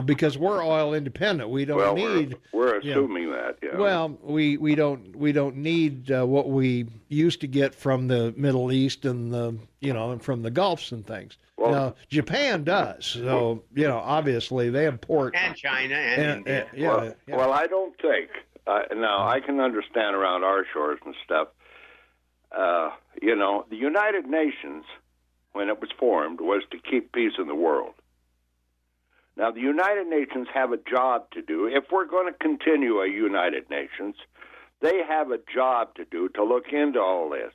because we're oil independent. We don't need. We're assuming that. Yeah. Well, we don't need what we used to get from the Middle East and and from the Gulfs and things. Well, now, Japan does. So obviously they import. And China and India. Well, I don't think. Now I can understand around our shores and stuff. The United Nations, when it was formed, was to keep peace in the world. Now, the United Nations have a job to do. If we're going to continue a United Nations, they have a job to do to look into all this.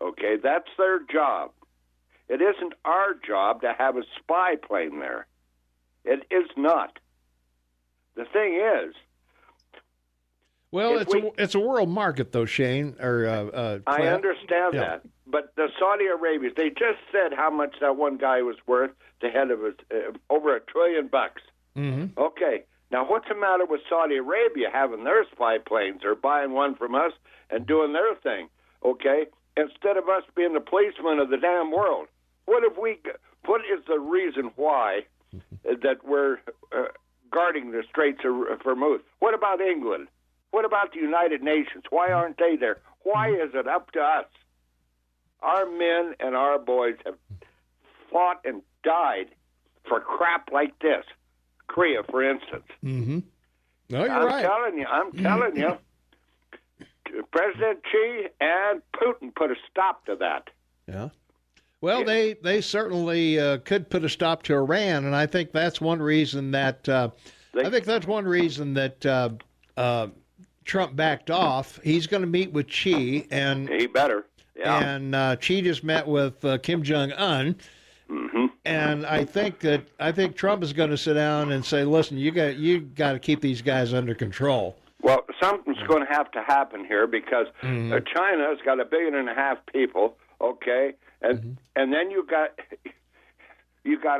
Okay, that's their job. It isn't our job to have a spy plane there. It is not. The thing is, well, it's a world market, though, Shane. I understand that, but the Saudi Arabians, they just said how much that one guy was worth. The head of it, over $1 trillion. Okay, now what's the matter with Saudi Arabia having their spy planes or buying one from us and doing their thing? Okay, instead of us being the policemen of the damn world, what is the reason why that we're guarding the Straits of Hormuz? What about England? What about the United Nations? Why aren't they there? Why is it up to us? Our men and our boys have fought and died for crap like this. Korea, for instance. No, you're right. I'm telling you, President Xi and Putin put a stop to that. Yeah. Well, they certainly could put a stop to Iran, and I think that's one reason that Trump backed off. He's going to meet with Xi, and he better. Yeah. And Xi just met with Kim Jong-un. And I think Trump is going to sit down and say, "Listen, you got to keep these guys under control." Well, something's going to have to happen here because China's got 1.5 billion people, okay, and then you got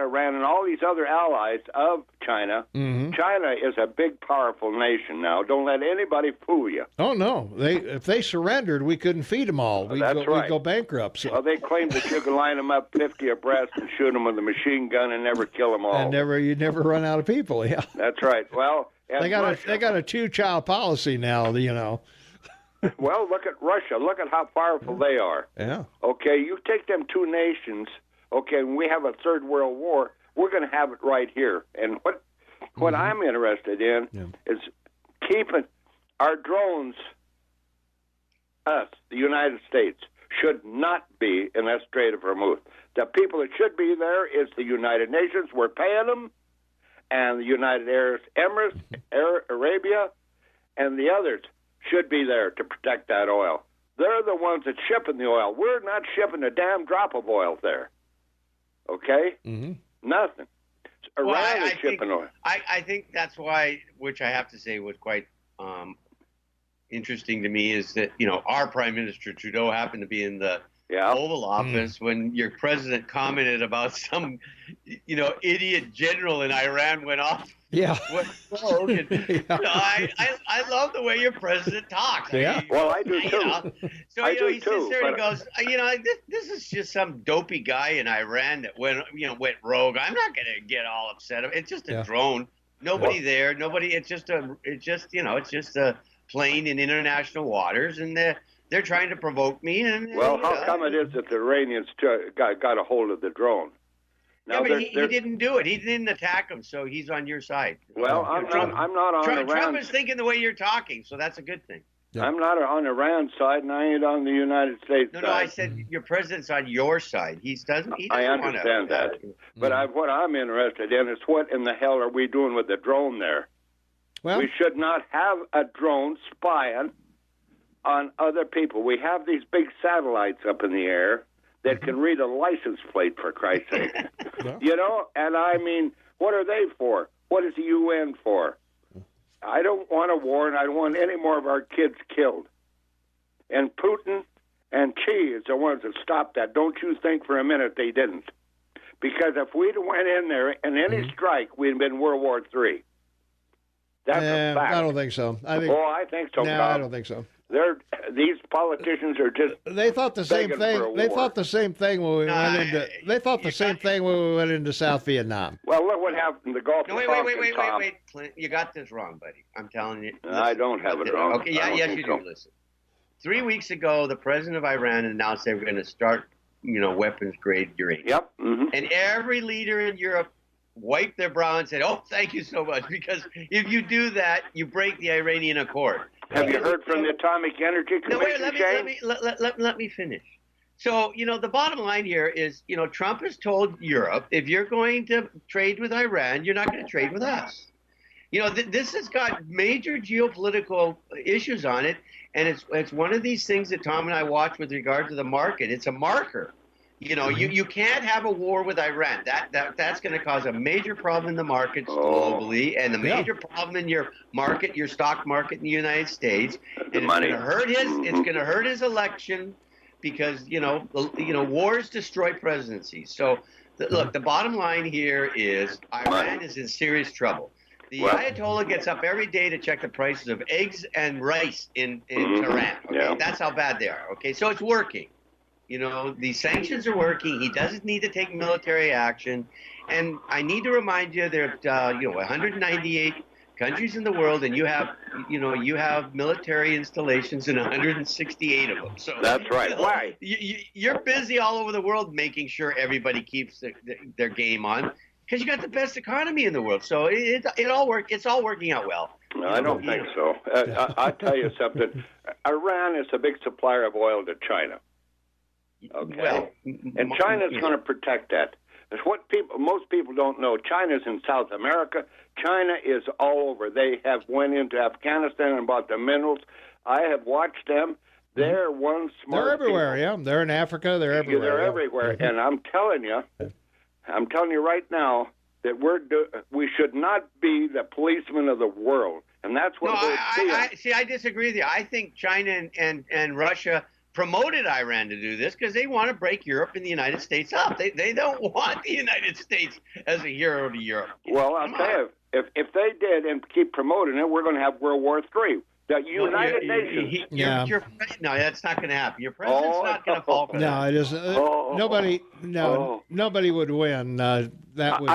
Iran and all these other allies of China. China is a big, powerful nation now. Don't let anybody fool you. Oh no, if they surrendered, we couldn't feed them all. We'd go bankrupt. So. Well, they claim that you can line them up 50 abreast and shoot them with a machine gun and never kill them all. And you'd never run out of people. Yeah, that's right. Well, they got a 2-child policy now. Well, look at Russia. Look at how powerful they are. Yeah. Okay, you take them two nations. Okay, when we have a third world war, we're going to have it right here. And what I'm interested in is keeping our drones, us, the United States, should not be in that Strait of Hormuz. The people that should be there is the United Nations. We're paying them, and the United Arab Emirates, Arabia, and the others should be there to protect that oil. They're the ones that's shipping the oil. We're not shipping a damn drop of oil there. Okay? Nothing. Iran is shipping oil. I think that's why, which I have to say was quite interesting to me, is that, our Prime Minister Trudeau happened to be in the Oval Office when your president commented about some, idiot general in Iran went off. Yeah. I love the way your president talks. Yeah. I do too. So he sits there and he goes, this is just some dopey guy in Iran that went rogue. I'm not going to get all upset. It's just a drone. Nobody there. Nobody. It's just a plane in international waters, and they're they're trying to provoke me. And well, how come it is that the Iranians got a hold of the drone? Now, yeah, but he didn't do it. He didn't attack him, so he's on your side. Well, I'm not on Iran. Trump is thinking the way you're talking, so that's a good thing. Yeah. I'm not on Iran's side, and I ain't on the United States side. No, I said your president's on your side. He doesn't I understand that. But what I'm interested in is what in the hell are we doing with the drone there? Well, we should not have a drone spying on other people. We have these big satellites up in the air that can read a license plate, for Christ's sake. Yeah. You know, and I mean, what are they for? What is the UN for? I don't want a war, and I don't want any more of our kids killed. And Putin and Xi is the ones that stopped that. Don't you think for a minute they didn't? Because if we'd went in there in any strike, we'd have been World War III. That's a fact. I don't think so. I think so. No, I don't think so. These politicians are just. They thought the same thing. They thought the same thing when we went into. They thought the same thing when we went into South Vietnam. Well, look what happened in the Gulf of Tonkin, wait, Clint, you got this wrong, buddy. I'm telling you. Listen, I don't have it wrong. Okay, yes, you do. Listen. 3 weeks ago, the president of Iran announced they were going to start, weapons-grade uranium. Yep. Mm-hmm. And every leader in Europe wiped their brow and said, "Oh, thank you so much," because if you do that, you break the Iranian Accord. Have you heard from the Atomic Energy Commission? Let me finish. So, the bottom line here is, Trump has told Europe, if you're going to trade with Iran, you're not going to trade with us. This has got major geopolitical issues on it, and it's one of these things that Tom and I watch with regard to the market. It's a marker. You can't have a war with Iran. That's going to cause a major problem in the markets globally, and a major problem in your market, your stock market in the United States. And it's going to hurt It's going to hurt his election, because wars destroy presidencies. So look, the bottom line here is Iran is in serious trouble. The Ayatollah gets up every day to check the prices of eggs and rice in Tehran. Okay, that's how bad they are. Okay, so it's working. The sanctions are working. He doesn't need to take military action. And I need to remind you there are 198 countries in the world, and you have military installations in 168 of them. So that's right. Why? You're busy all over the world making sure everybody keeps their game on, because you got the best economy in the world. So it's all working out well. No, I don't think so. I'll tell you something. Iran is a big supplier of oil to China. Okay. Well, and China's going to protect that. It's what most people don't know. China's in South America. China is all over. They have went into Afghanistan and bought the minerals. I have watched them. They're one smart. They're everywhere. People. Yeah, they're in Africa. They're everywhere. They're everywhere. And I'm telling you right now that we should not be the policemen of the world, and that's what we're seeing. I disagree with you. I think China and Russia promoted Iran to do this because they want to break Europe and the United States up. They don't want the United States as a hero to Europe. Well, I'll tell you, if they did and keep promoting it, we're going to have World War III. The United Nations. No, that's not going to happen. Your president's not going to fall for that. No, it isn't. Nobody would win. I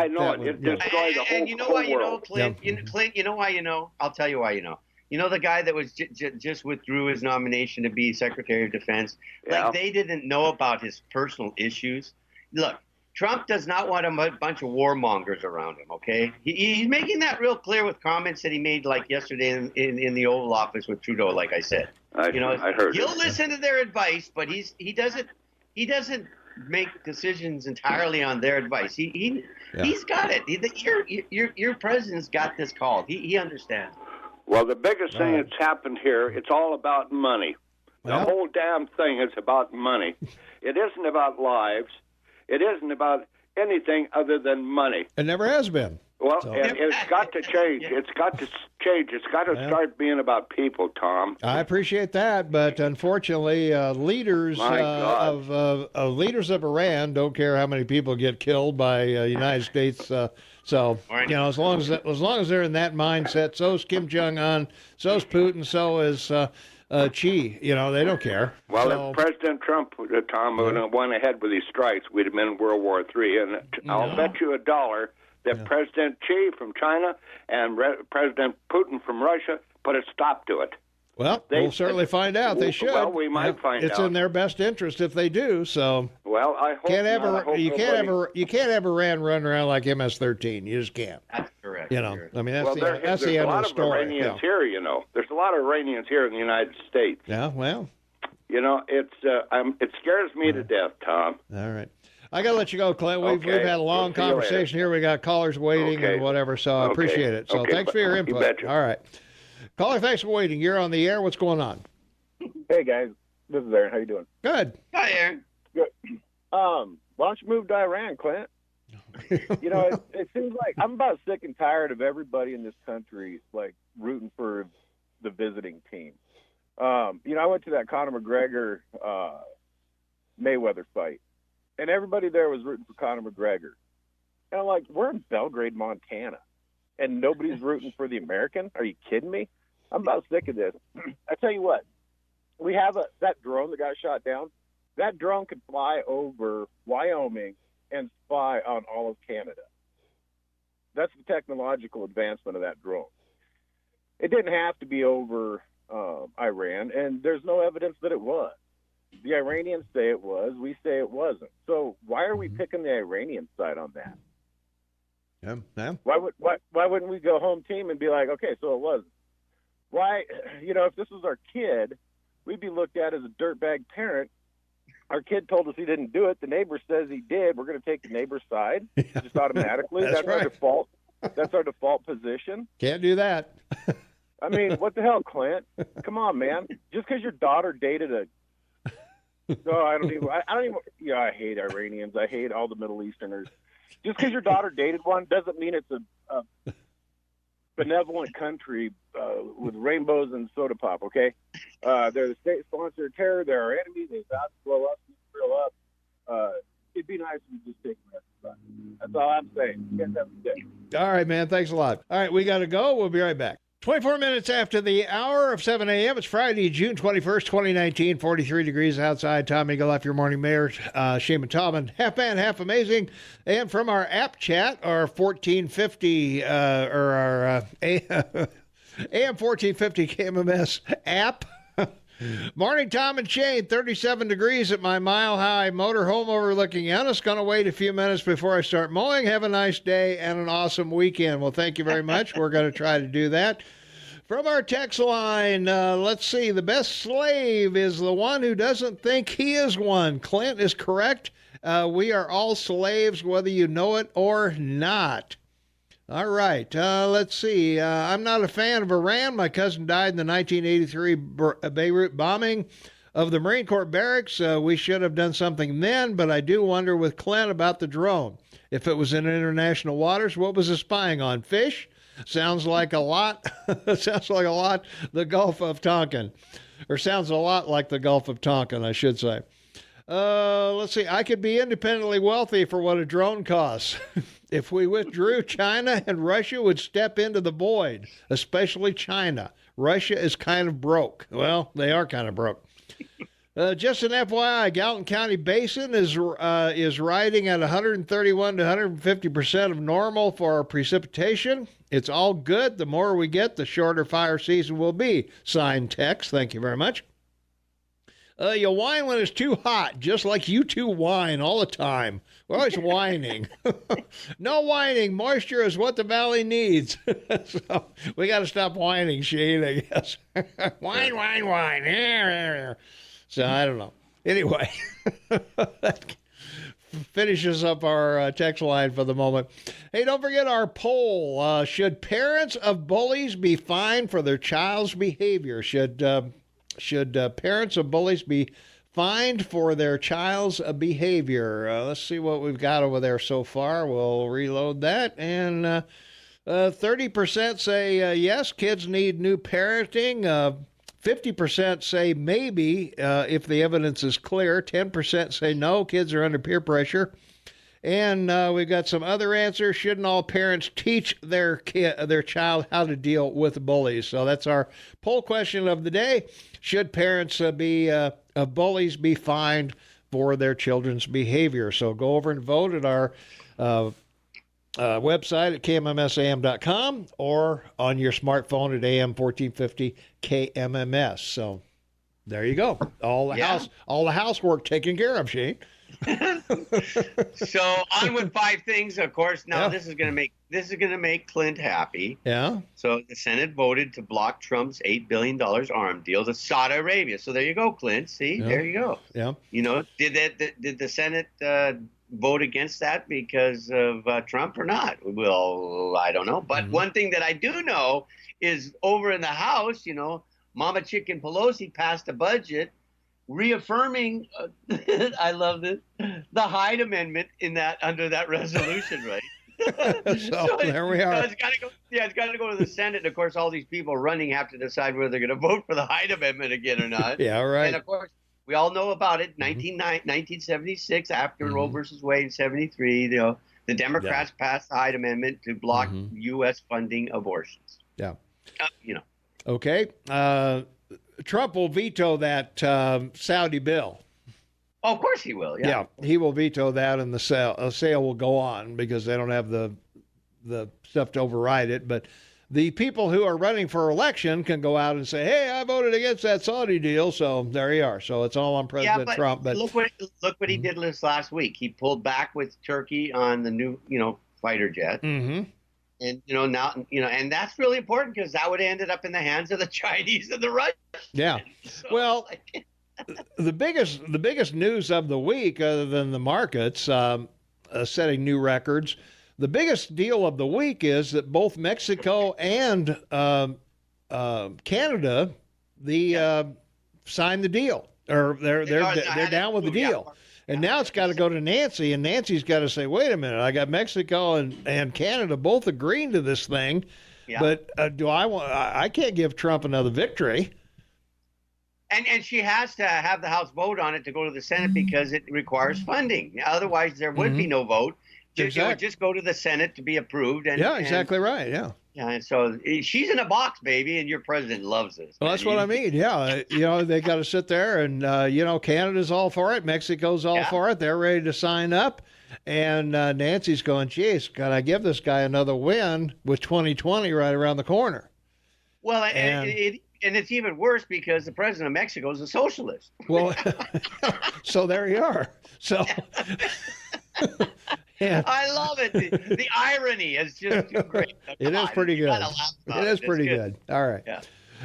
know it. It destroyed the whole And you know why you know, Clint? Clint, you know why you know? I'll tell you why you know. You know the guy that was just withdrew his nomination to be Secretary of Defense? Yeah. Like, they didn't know about his personal issues. Look, Trump does not want a bunch of warmongers around him, okay? He's making that real clear with comments that he made, like yesterday in the Oval Office with Trudeau, like I said. I heard he'll listen to their advice, but he doesn't make decisions entirely on their advice. He's got it. Your president's got this called. He understands. Well, the biggest thing that's happened here, it's all about money. The whole damn thing is about money. It isn't about lives. It isn't about anything other than money. It never has been. Well, it's got to change. It's got to change. It's got to start being about people, Tom. I appreciate that, but unfortunately, leaders of leaders of Iran don't care how many people get killed by United States. So as long as they're in that mindset, so is Kim Jong-un, so is Putin, so is Xi. They don't care. Well, if President Trump, Tom, would have went ahead with these strikes, we'd have been in World War III. And I'll bet you $1 that President Xi from China and President Putin from Russia put a stop to it. Well, we'll certainly find out. They should. Well, we might find out. It's in their best interest if they do. So, well, I hope you can't have Iran run around like MS-13. You just can't. That's correct. You know, I mean, that's there's the end of the story. Iranians here, you know. There's a lot of Iranians here in the United States. Yeah, well. You know, it scares me to death, Tom. All right. I got to let you go, Clint. We've had a long conversation here. We got callers waiting and whatever, so I appreciate it. So thanks for your input. All right. Caller, thanks for waiting. You're on the air. What's going on? Hey, guys. This is Aaron. How you doing? Good. Hi, Aaron. Good. Why don't you move to Iran, Clint? You know, it seems like I'm about sick and tired of everybody in this country, like, rooting for the visiting team. You know, I went to that Conor McGregor Mayweather fight, and everybody there was rooting for Conor McGregor. And I'm like, we're in Belgrade, Montana, and nobody's rooting for the American? Are you kidding me? I'm about sick of this. I tell you what, we have that drone that got shot down. That drone could fly over Wyoming and spy on all of Canada. That's the technological advancement of that drone. It didn't have to be over Iran, and there's no evidence that it was. The Iranians say it was. We say it wasn't. So why are we picking the Iranian side on that? Yeah. Why wouldn't we go home team and be like, okay, so it wasn't? Why, you know, if this was our kid, we'd be looked at as a dirtbag parent. Our kid told us he didn't do it. The neighbor says he did. We're going to take the neighbor's side just automatically. That's right. Our default. That's our default position. Can't do that. I mean, what the hell, Clint? Come on, man. Just because your daughter dated I don't even. Yeah, I hate Iranians. I hate all the Middle Easterners. Just because your daughter dated one doesn't mean it's a benevolent country with rainbows and soda pop. Okay, they're the state sponsor of terror. They're our enemy. They about to blow up, It'd be nice if you just take the rest. That's all I'm saying. You guys have a good day. All right, man. Thanks a lot. All right, we got to go. We'll be right back. 24 minutes after the hour of 7 a.m. It's Friday, June 21st, 2019, 43 degrees outside. Tom Eagle off your morning mayor, Shane Tallman, half man, half amazing. And from our app chat, our 1450, or our AM 1450 KMMS app. Morning, Tom and Shane. 37 degrees at my mile-high motorhome overlooking Ennis. Going to wait a few minutes before I start mowing. Have a nice day and an awesome weekend. Well, thank you very much. We're going to try to do that. From our text line, let's see. The best slave is the one who doesn't think he is one. Clint is correct. We are all slaves, whether you know it or not. All right, let's see. I'm not a fan of Iran. My cousin died in the 1983 Beirut bombing of the Marine Corps barracks. We should have done something then, but I do wonder with Clint about the drone. If it was in international waters, what was it spying on? Fish? Sounds like a lot. Sounds like a lot. The Gulf of Tonkin. Or sounds a lot like the Gulf of Tonkin, I should say. Let's see. I could be independently wealthy for what a drone costs. If we withdrew, China and Russia would step into the void, especially China. Russia is kind of broke. Well, they are kind of broke. Just an FYI, Gallatin County Basin is riding at 131 to 150% of normal for precipitation. It's all good. The more we get, the shorter fire season will be. Signed Tex. Thank you very much. You whine when it's too hot, just like you two whine all the time. We're always whining. No whining. Moisture is what the valley needs. So we got to stop whining, Shane, I guess. Whine, whine, whine. So I don't know. Anyway, that finishes up our text line for the moment. Hey, don't forget our poll. Should parents of bullies be fined for their child's behavior? Should parents of bullies be fined for their child's behavior? Let's see what we've got over there so far. We'll reload that. And 30% say yes, kids need new parenting. 50% say maybe if the evidence is clear. 10% say no, kids are under peer pressure. And we've got some other answers. Shouldn't all parents teach their child how to deal with bullies? So that's our poll question of the day. Should parents of bullies be fined for their children's behavior? So go over and vote at our website at kmmsam.com or on your smartphone at AM 1450 KMMS. So there you go. All the housework taken care of, Shane. So on with 5 things. Of course, now this is going to make Clint happy. Yeah. So the Senate voted to block Trump's $8 billion arm deal to Saudi Arabia. So there you go, Clint. See, there you go. Yeah. You know, did the Senate vote against that because of Trump or not? Well, I don't know. But one thing that I do know is over in the House, you know, Mama Chicken Pelosi passed a budget reaffirming, I love this, the Hyde Amendment under that resolution, right? so there we are. It's got to go to the Senate. And of course, all these people running have to decide whether they're going to vote for the Hyde Amendment again or not. Yeah, right. And of course, we all know about it. 1976, after Roe versus Wade in 73, you know, the Democrats passed the Hyde Amendment to block U.S. funding abortions. Yeah. You know. Okay. Trump will veto that Saudi bill. Oh, of course he will. Yeah, he will veto that, and the sale will go on because they don't have the stuff to override it. But the people who are running for election can go out and say, "Hey, I voted against that Saudi deal." So there you are. So it's all on President Trump. But look what he did this last week. He pulled back with Turkey on the new, you know, fighter jet. And, you know, now, you know, and that's really important because that would have ended up in the hands of the Chinese and the Russians. Yeah. So, well, the biggest news of the week, other than the markets setting new records, the biggest deal of the week is that both Mexico and Canada, signed the deal, or they're down with the deal. Yeah. And now it's got to go to Nancy, and Nancy's got to say, wait a minute, I got Mexico and Canada both agreeing to this thing, but I can't give Trump another victory. And she has to have the House vote on it to go to the Senate because it requires funding. Otherwise, there would be no vote. It would just go to the Senate to be approved. Exactly right, yeah. Yeah, and so she's in a box, baby, and your president loves this. Well, that's what I mean. Yeah, you know, they got to sit there, and you know, Canada's all for it, Mexico's all for it. They're ready to sign up, and Nancy's going, "Geez, can I give this guy another win with 2020 right around the corner?" Well, and it's even worse because the president of Mexico is a socialist. Well, so there you are. So. Yeah. I love it. The irony is just too great. It is pretty good. It is pretty good. All right. Yeah.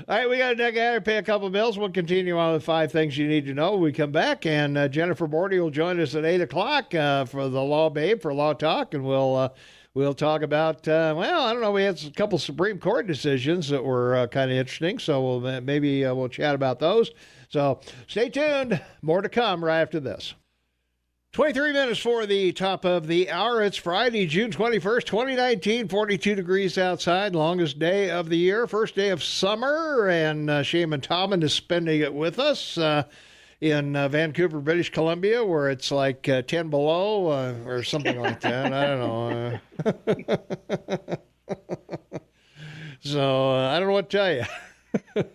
All right, we got to duck out and pay a couple of bills. We'll continue on with 5 things you need to know when we come back. And Jennifer Bordy will join us at 8 o'clock for the Law Babe for Law Talk. And we'll talk about, I don't know, we had a couple Supreme Court decisions that were kind of interesting. So we'll chat about those. So stay tuned. More to come right after this. 23 minutes for the top of the hour. It's Friday, June 21st, 2019, 42 degrees outside, longest day of the year, first day of summer, and Shaman Tobin is spending it with us in Vancouver, British Columbia, where it's like 10 below or something like that. I don't know. So I don't know what to tell you.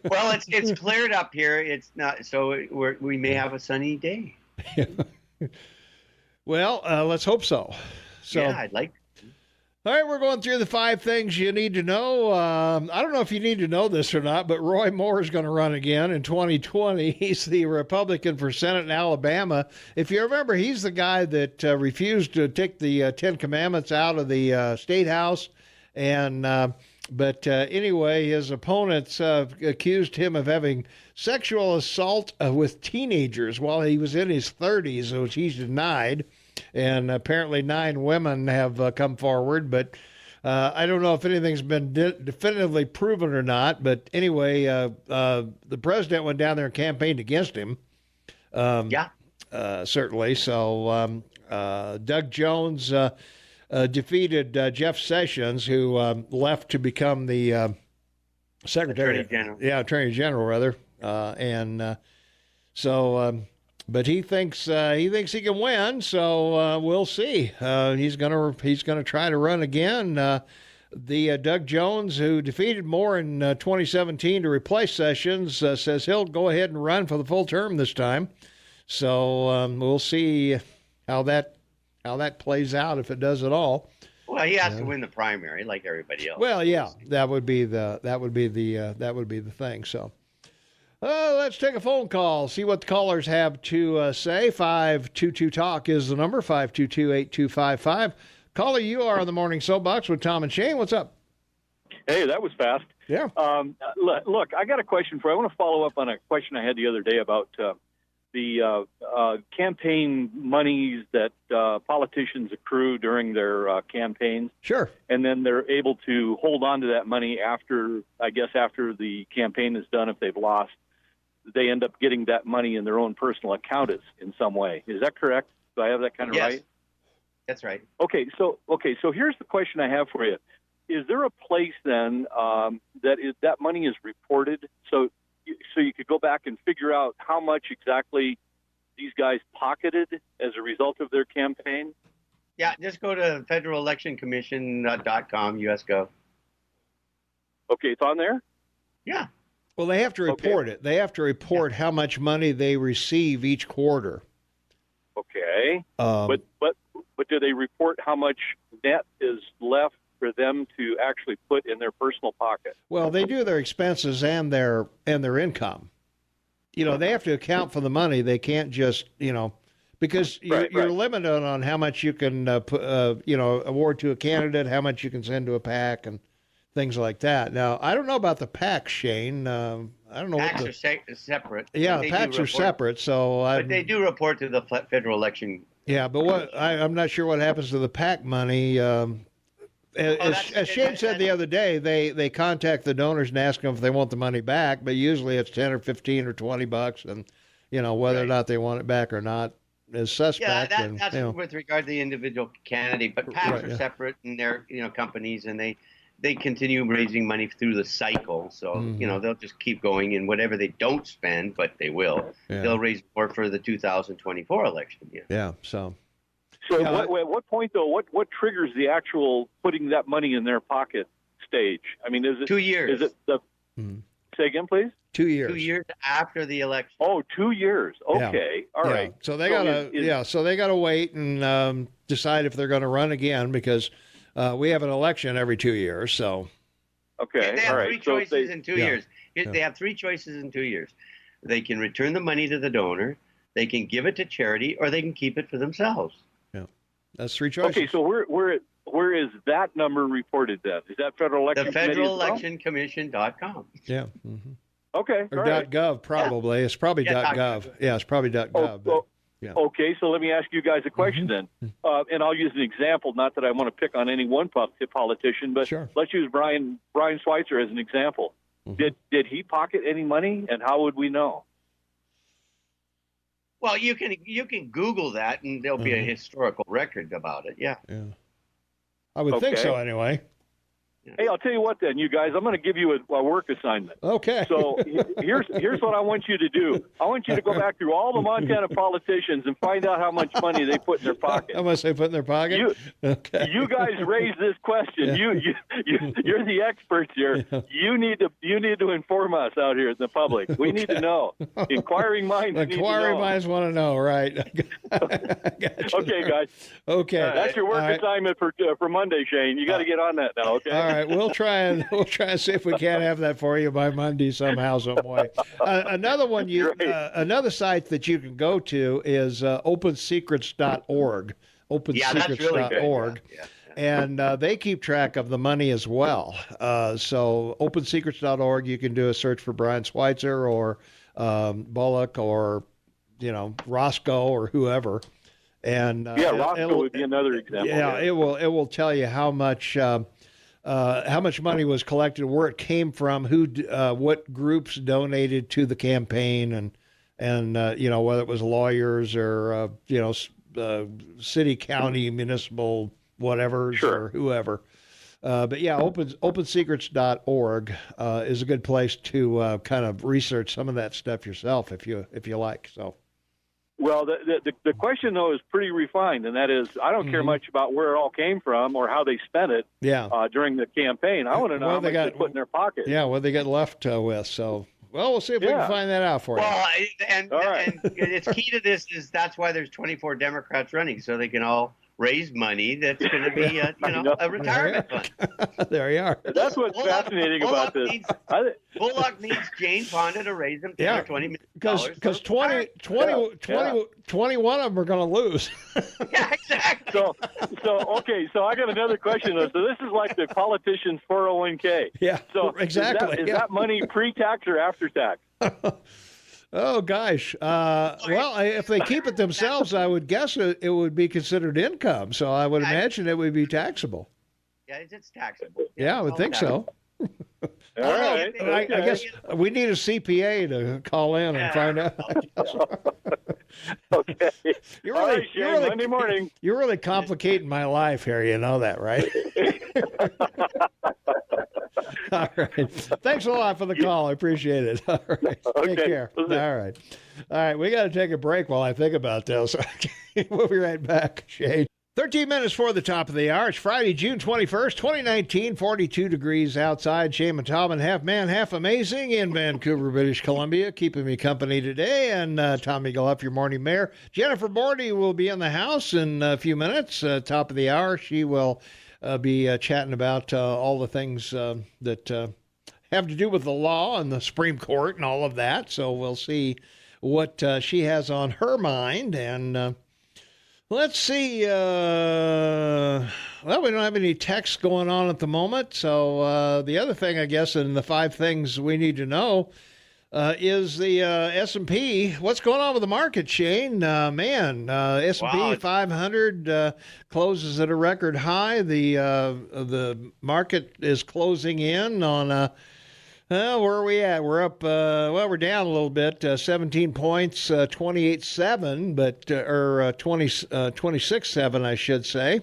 Well, it's cleared up here. It's not, so we may have a sunny day. Well, let's hope so. Yeah, I'd like to. All right, we're going through the 5 things you need to know. I don't know if you need to know this or not, but Roy Moore is going to run again in 2020. He's the Republican for Senate in Alabama. If you remember, he's the guy that refused to take the 10 Commandments out of the State House. But anyway, his opponents accused him of having sexual assault with teenagers while he was in his 30s, which he's denied. And apparently 9 women have come forward, but I don't know if anything's been definitively proven or not. But anyway, the president went down there and campaigned against him. Certainly. So Doug Jones defeated Jeff Sessions, who left to become the Secretary. Attorney General. Yeah, Attorney General, rather. But he thinks he can win, so we'll see. He's gonna try to run again. The Doug Jones, who defeated Moore in 2017 to replace Sessions, says he'll go ahead and run for the full term this time. So we'll see how that plays out, if it does at all. Well, he has to win the primary like everybody else. Well, yeah, that would be the thing. So, let's take a phone call. See what the callers have to say. 522 Talk is the number. 522-8255. Caller, you are on the Morning Soapbox with Tom and Shane. What's up? Hey, that was fast. Yeah. Look, I got a question for you. I want to follow up on a question I had the other day about the campaign monies that politicians accrue during their campaigns. Sure. And then they're able to hold on to that money after the campaign is done. If they've lost, they end up getting that money in their own personal account in some way. Is that correct? Do I have that kind of right? That's right. Okay, so here's the question I have for you. Is there a place then that money is reported so you could go back and figure out how much exactly these guys pocketed as a result of their campaign? Yeah, just go to federalectioncommission.com, US.gov. Okay, it's on there? Yeah. Well, they have to report it. They have to report how much money they receive each quarter. Okay. But do they report how much net is left for them to actually put in their personal pocket? Well, they do their expenses and their income. They have to account for the money. They can't just, because you're limited on how much you can, award to a candidate, how much you can send to a PAC, and things like that. Now, I don't know about the PAC, Shane. I don't know. PACs are separate. Yeah, the PACs are separate. So, but they do report to the federal election. Yeah, but I'm not sure what happens to the PAC money. As Shane said the other day, they contact the donors and ask them if they want the money back, but usually it's 10 or 15 or 20 bucks, and whether or not they want it back or not is suspect. Yeah, that's with regard to the individual candidate, but PACs are separate, and they're companies, and they continue raising money through the cycle. So they'll just keep going, and whatever they don't spend, but they will, they'll raise more for the 2024 election. Yeah. So. So at what point, though, what triggers the actual putting that money in their pocket stage? I mean, is it 2 years? Is it say again, please? 2 years. 2 years after the election. Oh, 2 years. Okay. All right. So they gotta wait and decide if they're going to run again, because we have an election every 2 years. So. Okay. They have all right. three choices in 2 years. They have three choices in 2 years. They can return the money to the donor, they can give it to charity, or they can keep it for themselves. That's three choices. Okay, so where is that number reported then? Is that Federal Election The federalectioncommission.com. Yeah. Mm-hmm. Okay. Or .gov probably. Yeah. It's probably .gov. Yeah, it's probably .gov. Yeah. Okay, so let me ask you guys a question then. And I'll use an example, not that I want to pick on any one politician, but let's use Brian Schweitzer as an example. Mm-hmm. Did he pocket any money, and how would we know? Well, you can Google that, and there'll be a historical record about it. Yeah. I would think so, anyway. Hey, I'll tell you what then, you guys. I'm going to give you a work assignment. Okay. So here's what I want you to do. I want you to go back through all the Montana politicians and find out how much money they put in their pocket. How much they put in their pocket? You guys raised this question. Yeah. You're the experts here. Yeah. You need to inform us out here in the public. We need to know. Inquiring minds need to know. Inquiring minds want to know, right? Gotcha. Okay, guys. Okay. That's your work assignment for Monday, Shane. You got to get on that now. Okay. All right. We'll try and see if we can't have that for you by Monday somehow, some way. Another one, another site that you can go to is opensecrets.org. Opensecrets.org. Yeah. And they keep track of the money as well. So opensecrets.org, you can do a search for Brian Schweitzer or Bullock or Roscoe or whoever. And Roscoe would be another example. Yeah, it will tell you how much money was collected, where it came from, what groups donated to the campaign, and whether it was lawyers or city, county, municipal, whatever, or whoever. But yeah, opensecrets.org is a good place to kind of research some of that stuff yourself if you like. So. Well, the question, though, is pretty refined, and that is, I don't care much about where it all came from or how they spent it during the campaign. I want to know how much they put in their pocket. Yeah, what they got left with. So, we'll see if we can find that out for you. Well, and it's key to this is that's why there's 24 Democrats running, so they can all raise money that's going to be, a retirement fund. There you are. That's what's fascinating about this. Bullock needs Jane Fonda to raise him $10 or $20 million. Because 21 of them are going to lose. Yeah, exactly. So I got another question though. So this is like the politician's 401k. Yeah. So exactly. Is that money pre-tax or after tax? Oh gosh. Well, if they keep it themselves, I would guess it would be considered income. So I would imagine it would be taxable. Yeah, it's taxable. Yeah, I would think so. All right. I guess we need a CPA to call in and find out. Okay. All right, Shane, Monday morning. You're really complicating my life here. You know that, right? All right. Thanks a lot for the call. I appreciate it. All right. Okay. Take care. All right. All right. We got to take a break while I think about this. We'll be right back, Shane. 13 minutes for the top of the hour. It's Friday, June 21st, 2019, 42 degrees outside. Shane and Tobin, half man, half amazing in Vancouver, British Columbia, keeping me company today. And Tommy Gulluff, your morning mayor. Jennifer Bordy will be in the house in a few minutes. Top of the hour, she will be chatting about all the things that have to do with the law and the Supreme Court and all of that. So we'll see what she has on her mind. And let's see. Well, we don't have any texts going on at the moment. So the other thing, I guess, and the 5 things we need to know is the S&P. What's going on with the market, Shane? S&P 500 closes at a record high. The market is closing in on where are we at? We're up. We're down a little bit, 17 points, 28.7, but or 26.7, I should say.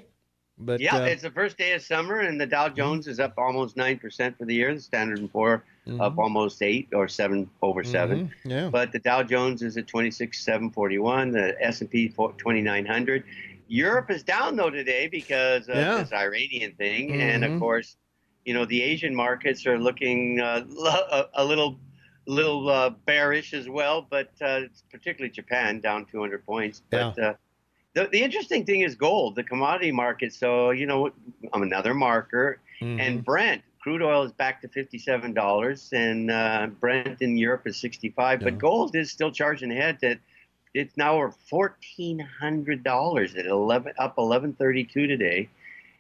But yeah, it's the first day of summer, and the Dow Jones is up almost 9% for the year. The Standard & Poor up almost 8 or 7 over 7. Yeah. But the Dow Jones is at 26,741. The S&P 2,900. Europe is down though today because of this Iranian thing, and of course, the Asian markets are looking a little bearish as well. But particularly Japan down 200 points. But the interesting thing is gold, the commodity market. So, another marker. And Brent, crude oil is back to $57, and Brent in Europe is 65. But gold is still charging ahead. It's now over $1,400 at up 11.32 today.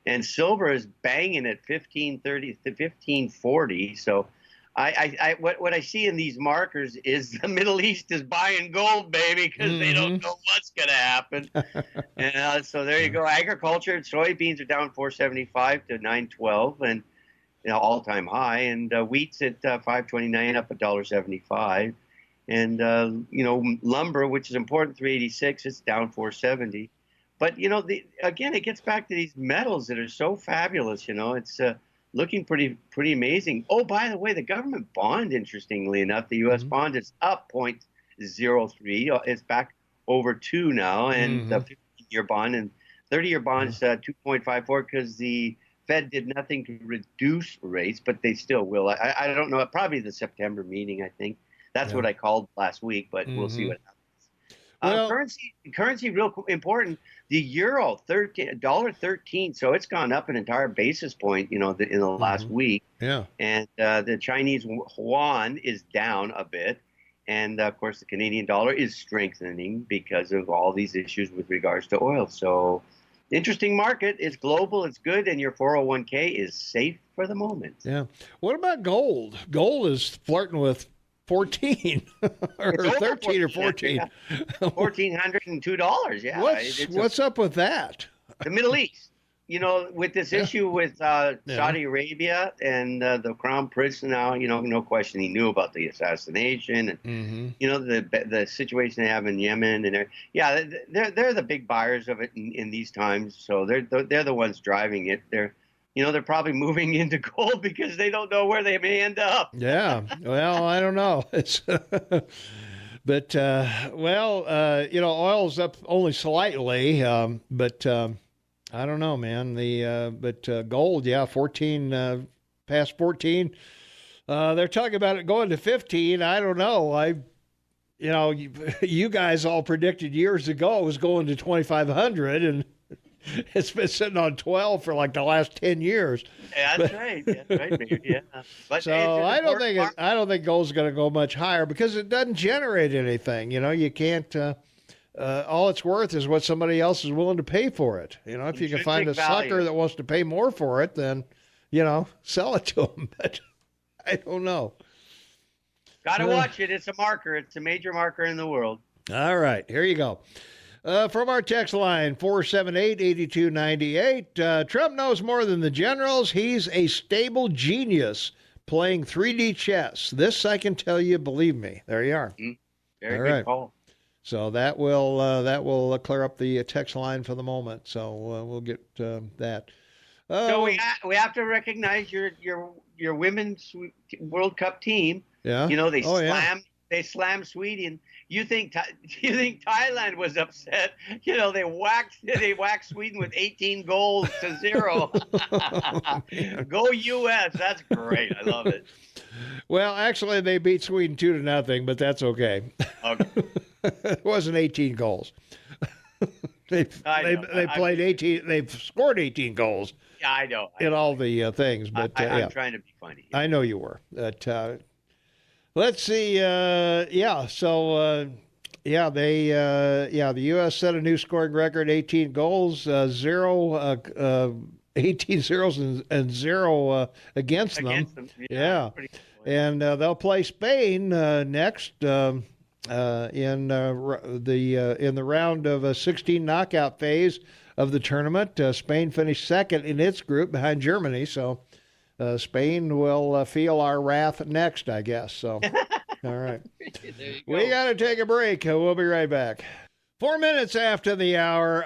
And silver is banging at 15.30 to 15.40. So what I see in these markers is the Middle East is buying gold, baby, because they don't know what's going to happen. And so there you go. Agriculture, soybeans are down 475 to 912, and all-time high. And wheat's at 529, up $1.75. And lumber, which is important, 386, it's down 470. But again, it gets back to these metals that are so fabulous. It's looking pretty amazing. Oh, by the way, the government bond, interestingly enough, the U.S. bond is up 0.03. It's back over 2 now, and the 15-year bond and 30-year bond is 2.54 because the Fed did nothing to reduce rates, but they still will. I don't know. Probably the September meeting, I think. That's what I called last week, but we'll see what happens. Currency, real important. The euro, $1.13, so it's gone up an entire basis point, in the last week. Yeah. And the Chinese yuan is down a bit, and of course the Canadian dollar is strengthening because of all these issues with regards to oil. So, interesting market. It's global. It's good, and your 401k is safe for the moment. Yeah. What about gold? Gold is flirting with 14 or 13 or 14. $1,402. Yeah. What's up with that? The Middle East. With this issue with Saudi Arabia and the Crown Prince now, no question he knew about the assassination and, the situation they have in Yemen. And they're the big buyers of it in these times. So they're the ones driving it. They're probably moving into gold because they don't know where they may end up. Yeah. Well, I don't know. But oil's up only slightly. But I don't know, man. But gold, 14, past 14. They're talking about it going to 15. I don't know. You guys all predicted years ago it was going to 2,500, and It's been sitting on 12 for like the last 10 years. Yeah, that's right. That's right, Mayor. Yeah. But So I don't think gold's going to go much higher because it doesn't generate anything. You know, you can't. All it's worth is what somebody else is willing to pay for it. You know, if you can find a sucker that wants to pay more for it, then sell it to them. But I don't know. Got to watch it. It's a marker. It's a major marker in the world. All right, here you go. From our text line, 478-8298, Trump knows more than the generals. He's a stable genius playing 3D chess. This I can tell you, believe me. There you are. Very good call. So that will clear up the text line for the moment. So we'll get that. So we have to recognize your women's World Cup team. Yeah. You know, they slammed Sweden. You think Thailand was upset? You know, they whacked Sweden with 18 goals to 0. Go U.S. That's great. I love it. Well, actually, they beat Sweden 2-0, but that's okay. Okay. It wasn't 18 goals. They played 18. They've scored 18 goals. Yeah, I know. In all the things, but I'm trying to be funny. I know you were. But let's see. The U.S. set a new scoring record: 18 goals, 18 zeros and 0 against them. Yeah. And they'll play Spain next in the round of a 16 knockout phase of the tournament. Spain finished second in its group behind Germany, so Spain will feel our wrath next, I guess. So, all right. We got to take a break. We'll be right back. 4 minutes after the hour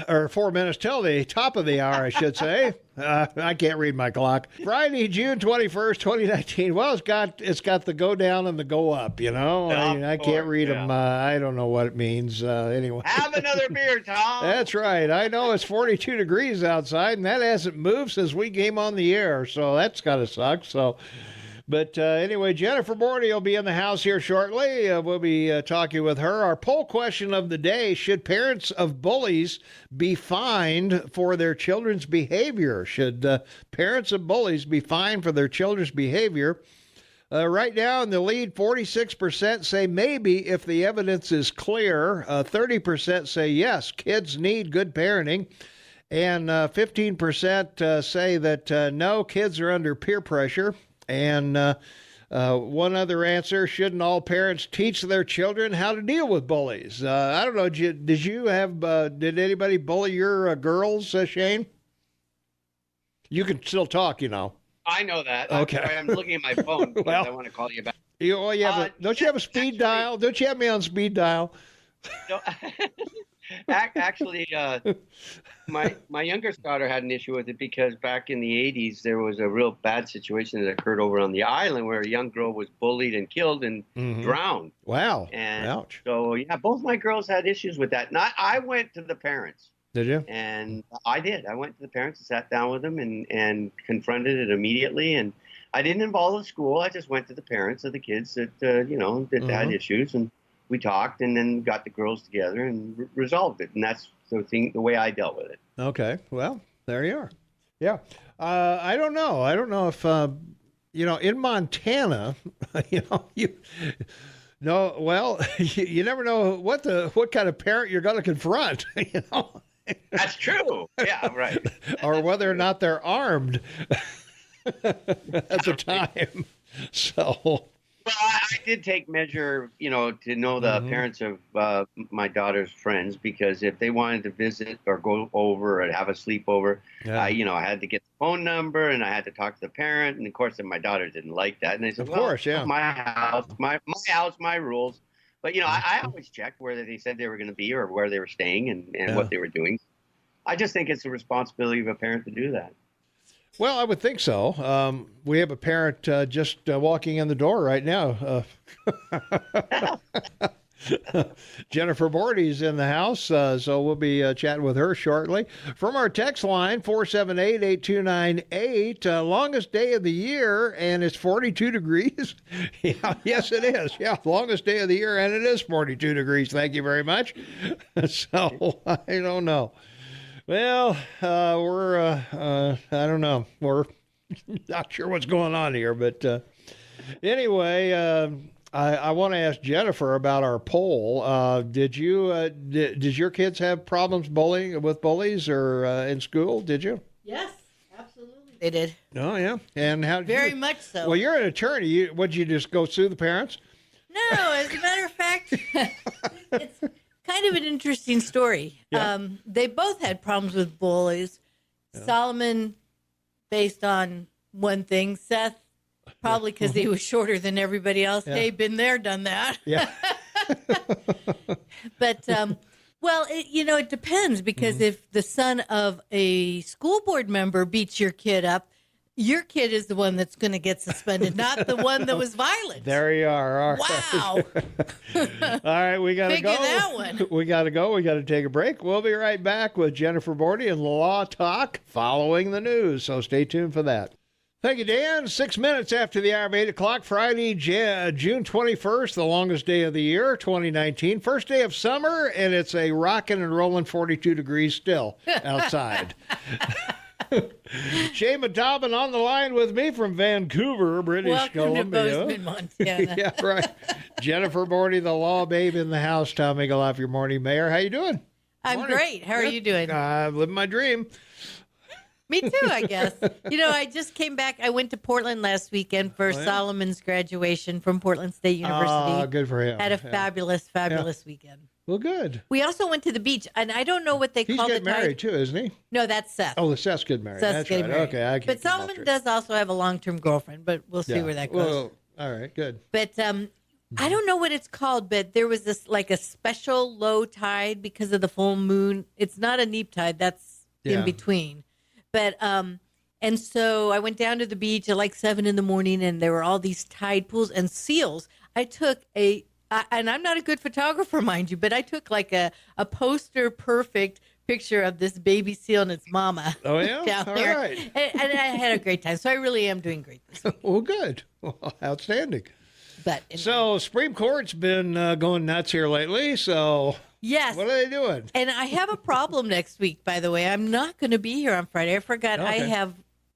or 4 minutes till the top of the hour, I should say. I can't read my clock. Friday, June 21st, 2019. Well, it's got the go down and the go up, you know. I can't read them. I don't know what it means. Anyway. Have another beer, Tom. That's right. I know it's 42 degrees outside, and that hasn't moved since we came on the air, so that's got to suck. So. But anyway, Jennifer Bordy will be in the house here shortly. We'll be talking with her. Our poll question of the day: should parents of bullies be fined for their children's behavior? Should parents of bullies be fined for their children's behavior? Right now in the lead, 46% say maybe if the evidence is clear. 30% say yes, kids need good parenting. And 15% say that no, kids are under peer pressure. And one other answer: shouldn't all parents teach their children how to deal with bullies? I don't know. Did anybody bully your girls, Shane? You can still talk, you know. I know that. Okay. I'm looking at my phone because I want to call you back. Don't you have a speed dial? Don't you have me on speed dial? No, actually, my youngest daughter had an issue with it because back in the 80s, there was a real bad situation that occurred over on the island where a young girl was bullied and killed and drowned. Wow. And ouch. So, yeah, both my girls had issues with that. And I went to the parents. Did you? And I did. I went to the parents and sat down with them and confronted it immediately. And I didn't involve the school. I just went to the parents of the kids that, that had issues. And we talked and then got the girls together and resolved it. And that's the way I dealt with it. Okay. Well, there you are. Yeah. I don't know. I don't know if, in Montana, you never know what kind of parent you're going to confront, you know. That's true. Yeah, right. Or whether or not they're armed at the time. So. Well, I did take measure, to know the parents of my daughter's friends, because if they wanted to visit or go over or have a sleepover, I had to get the phone number and I had to talk to the parent. And of course, my daughter didn't like that. And I said, my house, my house, my rules. But, I always checked where they said they were going to be or where they were staying and what they were doing. I just think it's the responsibility of a parent to do that. Well, I would think so. We have a parent just walking in the door right now. Jennifer Bordy's in the house, so we'll be chatting with her shortly. From our text line, 478-8298, longest day of the year, and it's 42 degrees. Yeah, yes, it is. Yeah, longest day of the year, and it is 42 degrees. Thank you very much. So, I don't know. Well, we're I don't know. We're not sure what's going on here, but anyway, I want to ask Jennifer about our poll. Did your kids have problems with bullies or in school? Did you? Yes, absolutely. They did. Oh yeah, and how? Very much so. Well, you're an attorney. Would you just go sue the parents? No, as a matter of fact, it's kind of an interesting story. Yeah. They both had problems with bullies. Yeah. Solomon, based on one thing. Seth, probably because he was shorter than everybody else. Yeah. Hey, been there, done that. Yeah. But, well, it depends, because if the son of a school board member beats your kid up, your kid is the one that's going to get suspended, not the one that was violent. There you are. All wow. All right, we got to go. That one. We got to go. We got to take a break. We'll be right back with Jennifer Bordy and Law Talk following the news, so stay tuned for that. Thank you, Dan. 6 minutes after the hour of 8 o'clock, Friday, June 21st, the longest day of the year, 2019. First day of summer, and it's a rocking and rolling 42 degrees still outside. Shay Dobbin on the line with me from Vancouver, British Columbia. Welcome to Bozeman, Montana. Yeah, right. Jennifer Bordy, the law babe in the house. Tom Eagleoff, your morning mayor. How you doing? I'm great. How are you doing? I'm living my dream. Me too, I guess. I just came back. I went to Portland last weekend for Solomon's graduation from Portland State University. Oh, good for him. Had a fabulous weekend. Well, good. We also went to the beach, and I don't know what they call it. He's getting married too, isn't he? No, that's Seth. Oh, Seth's getting married. Seth's that's getting right. married. Okay, but Solomon does also have a long-term girlfriend, but we'll see where that goes. Well, all right, good. But I don't know what it's called, but there was this like a special low tide because of the full moon. It's not a neap tide. That's in between. But and so I went down to the beach at like 7 a.m, and there were all these tide pools and seals. I took and I'm not a good photographer, mind you, but I took like a poster perfect picture of this baby seal and its mama. Oh, yeah? Down all there. right. And I had a great time. So I really am doing great this week. Well, good. Well, outstanding. But anyway. So Supreme Court's been going nuts here lately, so yes. What are they doing? And I have a problem next week, by the way. I'm not going to be here on Friday. I forgot I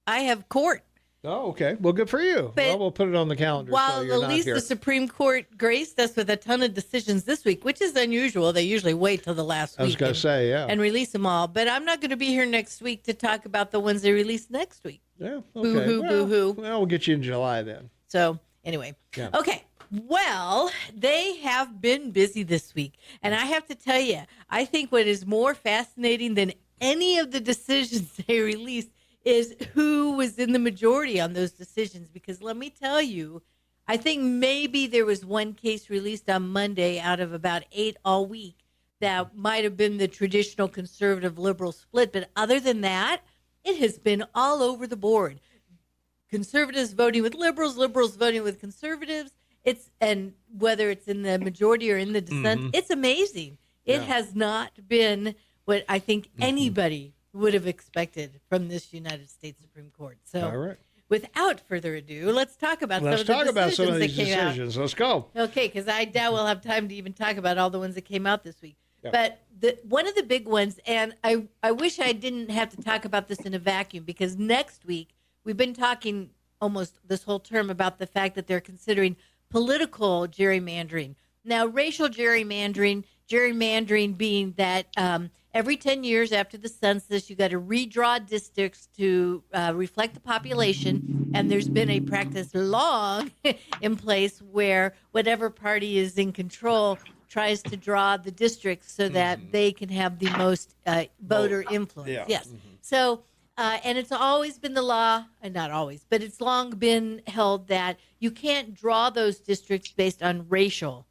have court. Oh, okay. Well, good for you. But well, we'll put it on the calendar. While so you're at not least here. the Supreme Court graced us with a ton of decisions this week, which is unusual. They usually wait till the last week. I was going to say, yeah. And release them all. But I'm not going to be here next week to talk about the ones they release next week. Yeah. Okay. Boo-hoo, boo-hoo. Well, we'll get you in July then. So, anyway. Yeah. Okay. Well, they have been busy this week. And I have to tell you, I think what is more fascinating than any of the decisions they released is who was in the majority on those decisions. Because let me tell you, I think maybe there was one case released on Monday out of about 8 all week that might have been the traditional conservative liberal split. But other than that, it has been all over the board. Conservatives voting with liberals, liberals voting with conservatives. And whether it's in the majority or in the dissent, it's amazing. It has not been what I think anybody would have expected from this United States Supreme Court. So, all right. Without further ado, let's talk about some of these decisions. Let's go. Okay, because I doubt we'll have time to even talk about all the ones that came out this week. Yep. But one of the big ones, and I wish I didn't have to talk about this in a vacuum, because next week we've been talking almost this whole term about the fact that they're considering political gerrymandering. Now, racial gerrymandering being that every 10 years after the census, you got to redraw districts to reflect the population. And there's been a practice long in place where whatever party is in control tries to draw the districts so that they can have the most voter influence. Yeah. Yes. So, and it's always been the law, and not always, but it's long been held that you can't draw those districts based on racial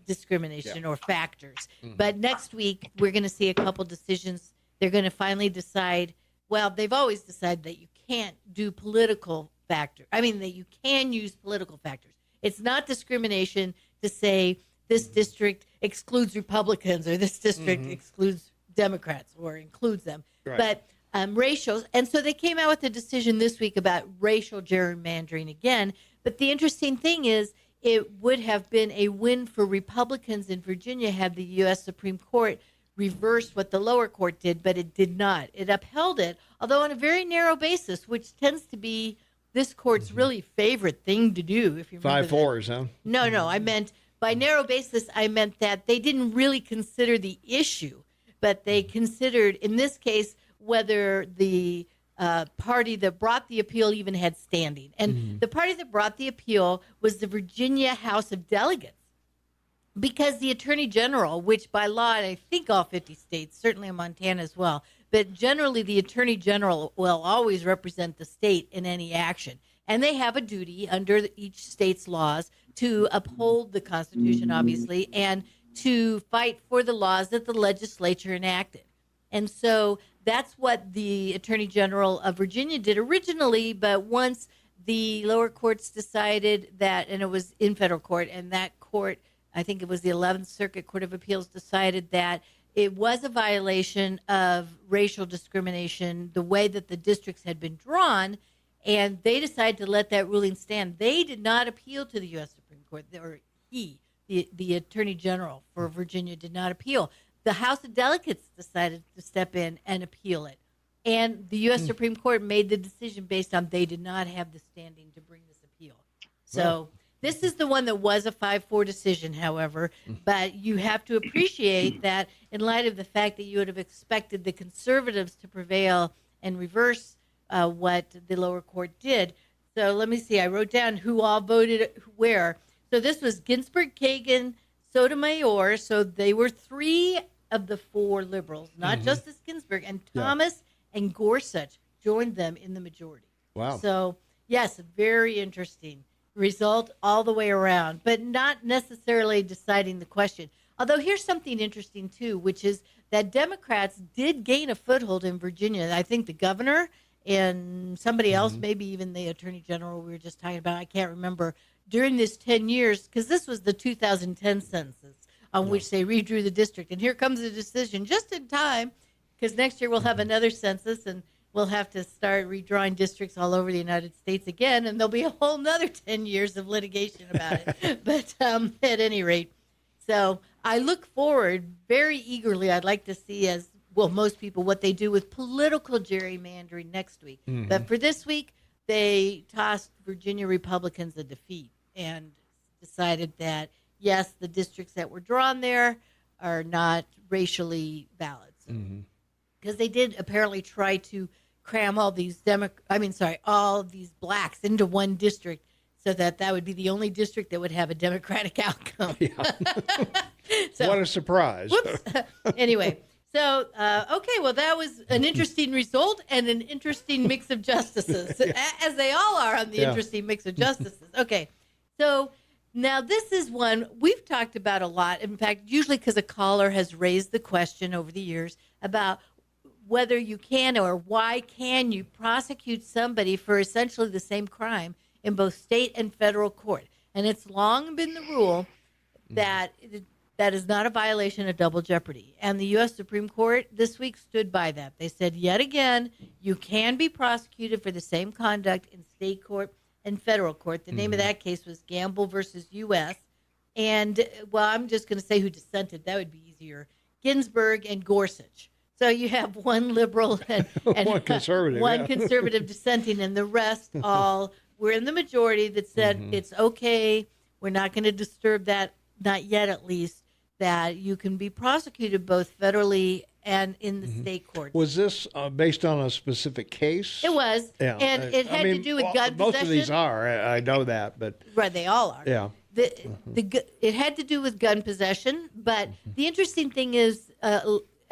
discrimination or factors. But next week, we're going to see a couple decisions. They're going to finally decide, well, they've always decided that you can't do political factors. I mean, that you can use political factors. It's not discrimination to say this district excludes Republicans or this district excludes Democrats or includes them. But racial. And so they came out with a decision this week about racial gerrymandering again. But the interesting thing is, it would have been a win for Republicans in Virginia had the U.S. Supreme Court reverse what the lower court did, but it did not. It upheld it, although on a very narrow basis, which tends to be this court's really favorite thing to do. If you remember 5-4s, huh? No, I meant by narrow basis, I meant that they didn't really consider the issue, but they considered, in this case, whether the party that brought the appeal even had standing. And the party that brought the appeal was the Virginia House of Delegates, because the Attorney General, which by law, and I think all 50 states, certainly in Montana as well, but generally the Attorney General will always represent the state in any action. And they have a duty under each state's laws to uphold the Constitution, obviously, and to fight for the laws that the legislature enacted. And so that's what the Attorney General of Virginia did originally, but once the lower courts decided that, and it was in federal court, and that court, I think it was the 11th Circuit Court of Appeals, decided that it was a violation of racial discrimination, the way that the districts had been drawn, and they decided to let that ruling stand. They did not appeal to the U.S. Supreme Court, or the Attorney General for Virginia did not appeal. The House of Delegates decided to step in and appeal it. And the U.S. Supreme Court made the decision based on they did not have the standing to bring this appeal. So this is the one that was a 5-4 decision, however, but you have to appreciate that in light of the fact that you would have expected the conservatives to prevail and reverse what the lower court did. So let me see. I wrote down who all voted where. So this was Ginsburg, Kagan, Sotomayor. So they were 3 of the 4 liberals, not Justice Ginsburg, and Thomas and Gorsuch joined them in the majority. Wow. So, yes, very interesting result all the way around, but not necessarily deciding the question. Although here's something interesting, too, which is that Democrats did gain a foothold in Virginia. I think the governor and somebody else, maybe even the Attorney General we were just talking about, I can't remember, during this 10 years, because this was the 2010 census on which they redrew the district. And here comes the decision just in time, because next year we'll have another census and we'll have to start redrawing districts all over the United States again, and there'll be a whole nother 10 years of litigation about it. But at any rate, so I look forward very eagerly. I'd like to see, as well, most people, what they do with political gerrymandering next week. But for this week, they tossed Virginia Republicans a defeat and decided that, yes, the districts that were drawn there are not racially valid. Because they did apparently try to cram all these all these blacks into one district so that would be the only district that would have a Democratic outcome. So, what a surprise. Anyway, so, okay, well, that was an interesting result and an interesting mix of justices, as they all are on the interesting mix of justices. Okay, so now this is one we've talked about a lot. In fact, usually because a caller has raised the question over the years about whether you can or why can you prosecute somebody for essentially the same crime in both state and federal court. And it's long been the rule that that is not a violation of double jeopardy. And the U.S. Supreme Court this week stood by that. They said, yet again, you can be prosecuted for the same conduct in state court and federal court. The name of that case was Gamble versus U.S. And, well, I'm just going to say who dissented. That would be easier. Ginsburg and Gorsuch. So you have one liberal and one conservative, one conservative dissenting, and the rest all were in the majority that said it's okay. We're not going to disturb that, not yet at least, that you can be prosecuted both federally and in the state courts. Was this based on a specific case? It was, and it had to do with gun possession. Most of these are, I know that, but right, they all are. Yeah. It had to do with gun possession, but the interesting thing is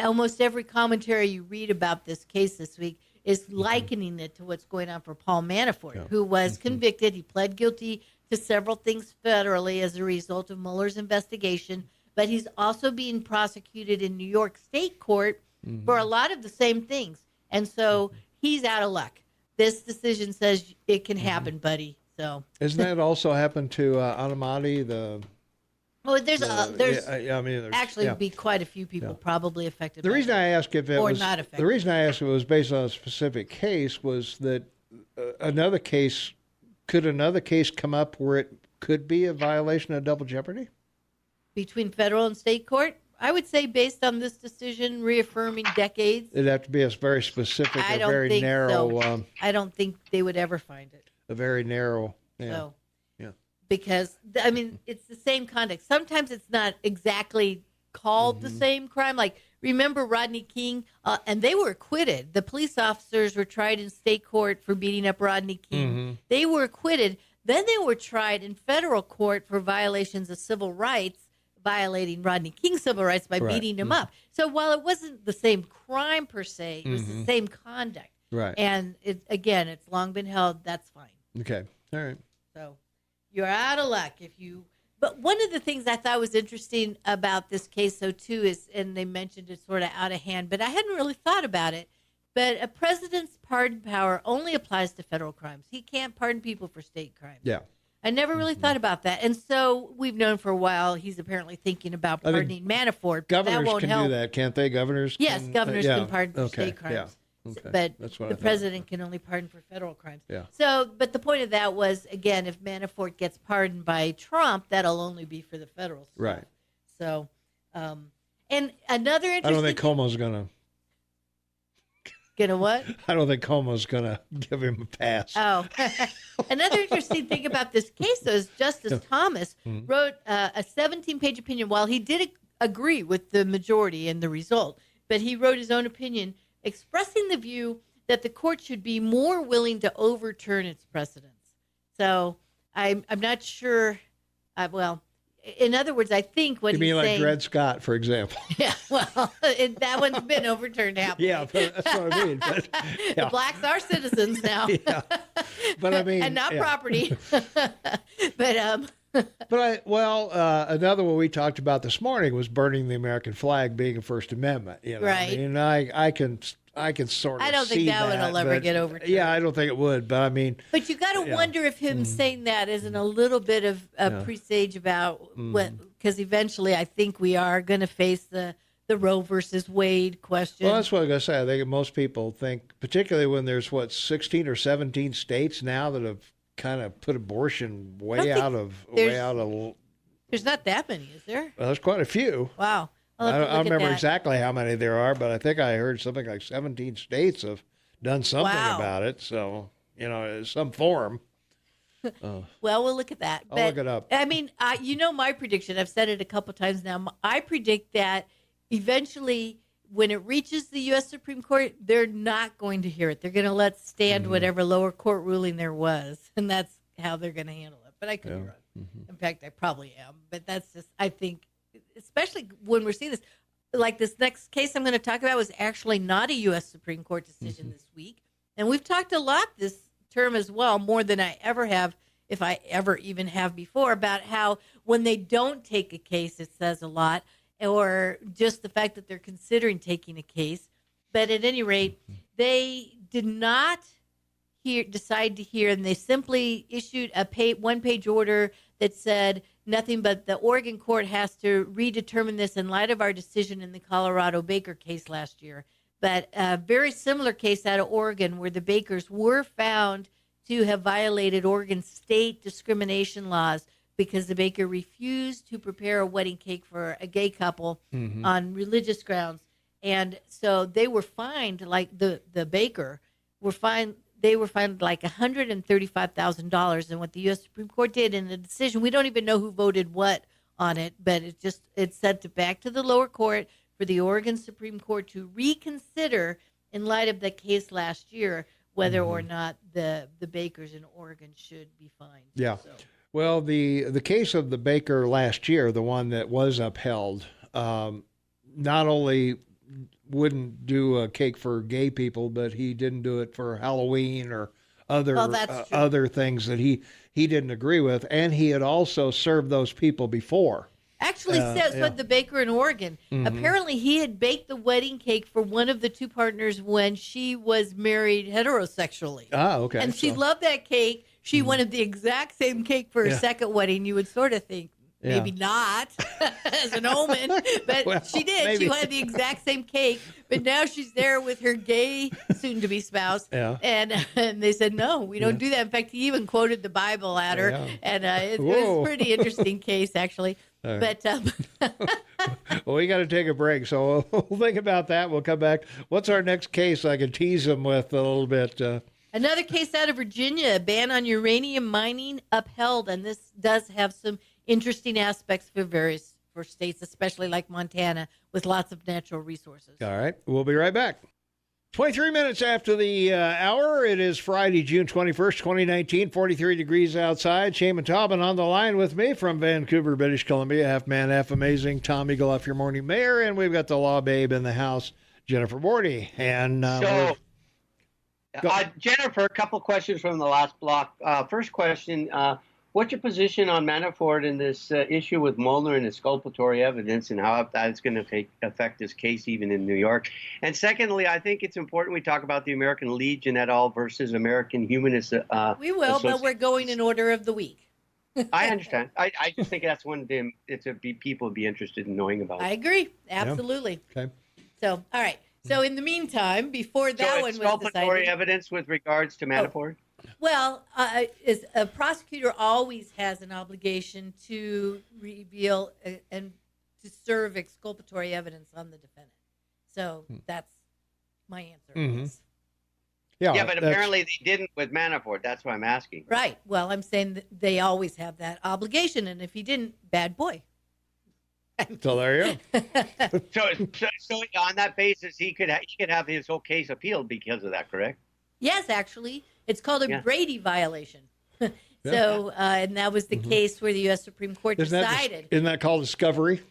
almost every commentary you read about this case this week is likening it to what's going on for Paul Manafort, who was convicted. He pled guilty to several things federally as a result of Mueller's investigation, but he's also being prosecuted in New York State Court for a lot of the same things. And so he's out of luck. This decision says it can happen, buddy. So isn't that also happened to Anamati, the... Well, there's actually be quite a few people probably affected. The reason I asked if it was not affected. The reason I asked if it was based on a specific case was that another case come up where it could be a violation of double jeopardy between federal and state court? I would say based on this decision, reaffirming decades. It'd have to be a very specific, I a don't very think narrow. so. I don't think they would ever find it. A very narrow. Yeah. So, yeah. Because I mean, it's the same conduct. Sometimes it's not exactly called the same crime. Like remember Rodney King, and they were acquitted. The police officers were tried in state court for beating up Rodney King. They were acquitted. Then they were tried in federal court for violations of civil rights, violating Rodney King's civil rights by beating him up. So while it wasn't the same crime per se, it was the same conduct. Right. And it's long been held. That's fine. Okay. All right. So you're out of luck if you. But one of the things I thought was interesting about this case, though, too, is, and they mentioned it's sort of out of hand, but I hadn't really thought about it. But a president's pardon power only applies to federal crimes. He can't pardon people for state crimes. Yeah. I never really thought about that. And so we've known for a while he's apparently thinking about pardoning Manafort. But Governors that won't can help. do that, can't they? Governors Yes, can, governors yeah. can pardon for Okay, state crimes. yeah. Okay. But That's what the I thought. president can only pardon for federal crimes. Yeah. So, but the point of that was, again, if Manafort gets pardoned by Trump, that'll only be for the federal stuff. Right. So, and another interesting... I don't think Cuomo's going to... Gonna what? I don't think Cuomo's going to give him a pass. Oh. Another interesting thing about this case, though, is Justice Thomas wrote a 17-page opinion. While he did agree with the majority in the result, but he wrote his own opinion expressing the view that the court should be more willing to overturn its precedents. So I'm not sure. Well, in other words, I think what you mean he's like saying, Dred Scott, for example? Yeah, well, that one's been overturned happily. Yeah, that's what I mean. But, yeah. The blacks are citizens now. Yeah. But I mean, and not yeah. property. But another one we talked about this morning was burning the American flag being a First Amendment. You know? Right. And I can sort of. I don't see think that one will ever but- get overturned. Yeah, I don't think it would. But I mean, But you got to wonder if him saying that isn't a little bit of a presage about what, because eventually I think we are going to face the Roe versus Wade question. well, that's what I was going to say. I think most people think, particularly when there's 16 or 17 states now that have kind of put abortion way out of. There's not that many, is there? Well, there's quite a few. Wow. I don't remember exactly how many there are, but I think I heard something like 17 states have done something about it. So, some form. Well, we'll look at that. I'll look it up. I mean, my prediction, I've said it a couple times now. I predict that eventually when it reaches the U.S. Supreme Court, they're not going to hear it. They're going to let stand whatever lower court ruling there was, and that's how they're going to handle it. But I could be wrong. In fact, I probably am. But that's just, I think, especially when we're seeing this, like this next case I'm going to talk about was actually not a U.S. Supreme Court decision this week. And we've talked a lot this term as well, more than I ever have, if I ever even have before, about how when they don't take a case, it says a lot, or just the fact that they're considering taking a case. But at any rate, they did not decide to hear, and they simply issued a one-page order that said nothing but the Oregon court has to redetermine this in light of our decision in the Colorado Baker case last year. But a very similar case out of Oregon where the Bakers were found to have violated Oregon state discrimination laws because the baker refused to prepare a wedding cake for a gay couple on religious grounds. And so they were fined, like the baker were fined. They were fined like $135,000. And what the U.S. Supreme Court did in the decision, we don't even know who voted what on it, but it sent it back to the lower court for the Oregon Supreme Court to reconsider in light of the case last year whether or not the bakers in Oregon should be fined. Yeah. So. Well, the case of the baker last year, the one that was upheld, not only wouldn't do a cake for gay people, but he didn't do it for Halloween or other things that he didn't agree with, and he had also served those people before. Actually, says what the baker in Oregon. Apparently, he had baked the wedding cake for one of the two partners when she was married heterosexually. Ah, okay. And she loved that cake. She wanted the exact same cake for her second wedding. You would sort of think Maybe not as an omen, but Well, she did. maybe. She had the exact same cake, but now she's there with her gay soon-to-be spouse. Yeah. And they said, no, we don't do that. In fact, he even quoted the Bible at her, Yeah. and it was Whoa. a pretty interesting case, actually. All right. But Well, we got to take a break, so we'll think about that. We'll come back. What's our next case I can tease them with a little bit? another case out of Virginia, a ban on uranium mining upheld, and this does have some interesting aspects for states, especially like Montana, with lots of natural resources. All right. We'll be right back. 23 minutes after the hour. It is Friday, June 21st, 2019, 43 degrees outside. Shaman Taubman on the line with me from Vancouver, British Columbia. Half man, half amazing. Tom Eagle off your morning mayor. And we've got the law babe in the house, Jennifer Bordy. And Jennifer, a couple questions from the last block. First question, what's your position on Manafort in this issue with Molnar and exculpatory evidence, and how that's going to affect his case even in New York? And secondly, I think it's important we talk about the American Legion et al. Versus American Humanist We will, but we're going in order of the week. I understand. I just think that's one thing people would be interested in knowing about. I agree. Absolutely. Yeah. Okay. So, all right. So in the meantime, before that one was exculpatory decided, evidence with regards to Manafort? well, is a prosecutor always has an obligation to reveal and to serve exculpatory evidence on the defendant. So that's my answer. Mhm. Yes. Yeah, but apparently they didn't with Manafort. That's why I'm asking. Right. Well, I'm saying that they always have that obligation, and if he didn't, bad boy. So there you go. So on that basis, he could have his whole case appealed because of that, correct? Yes, actually, it's called a Brady violation. So, and that was the case where the U.S. Supreme Court decided. Isn't that called discovery?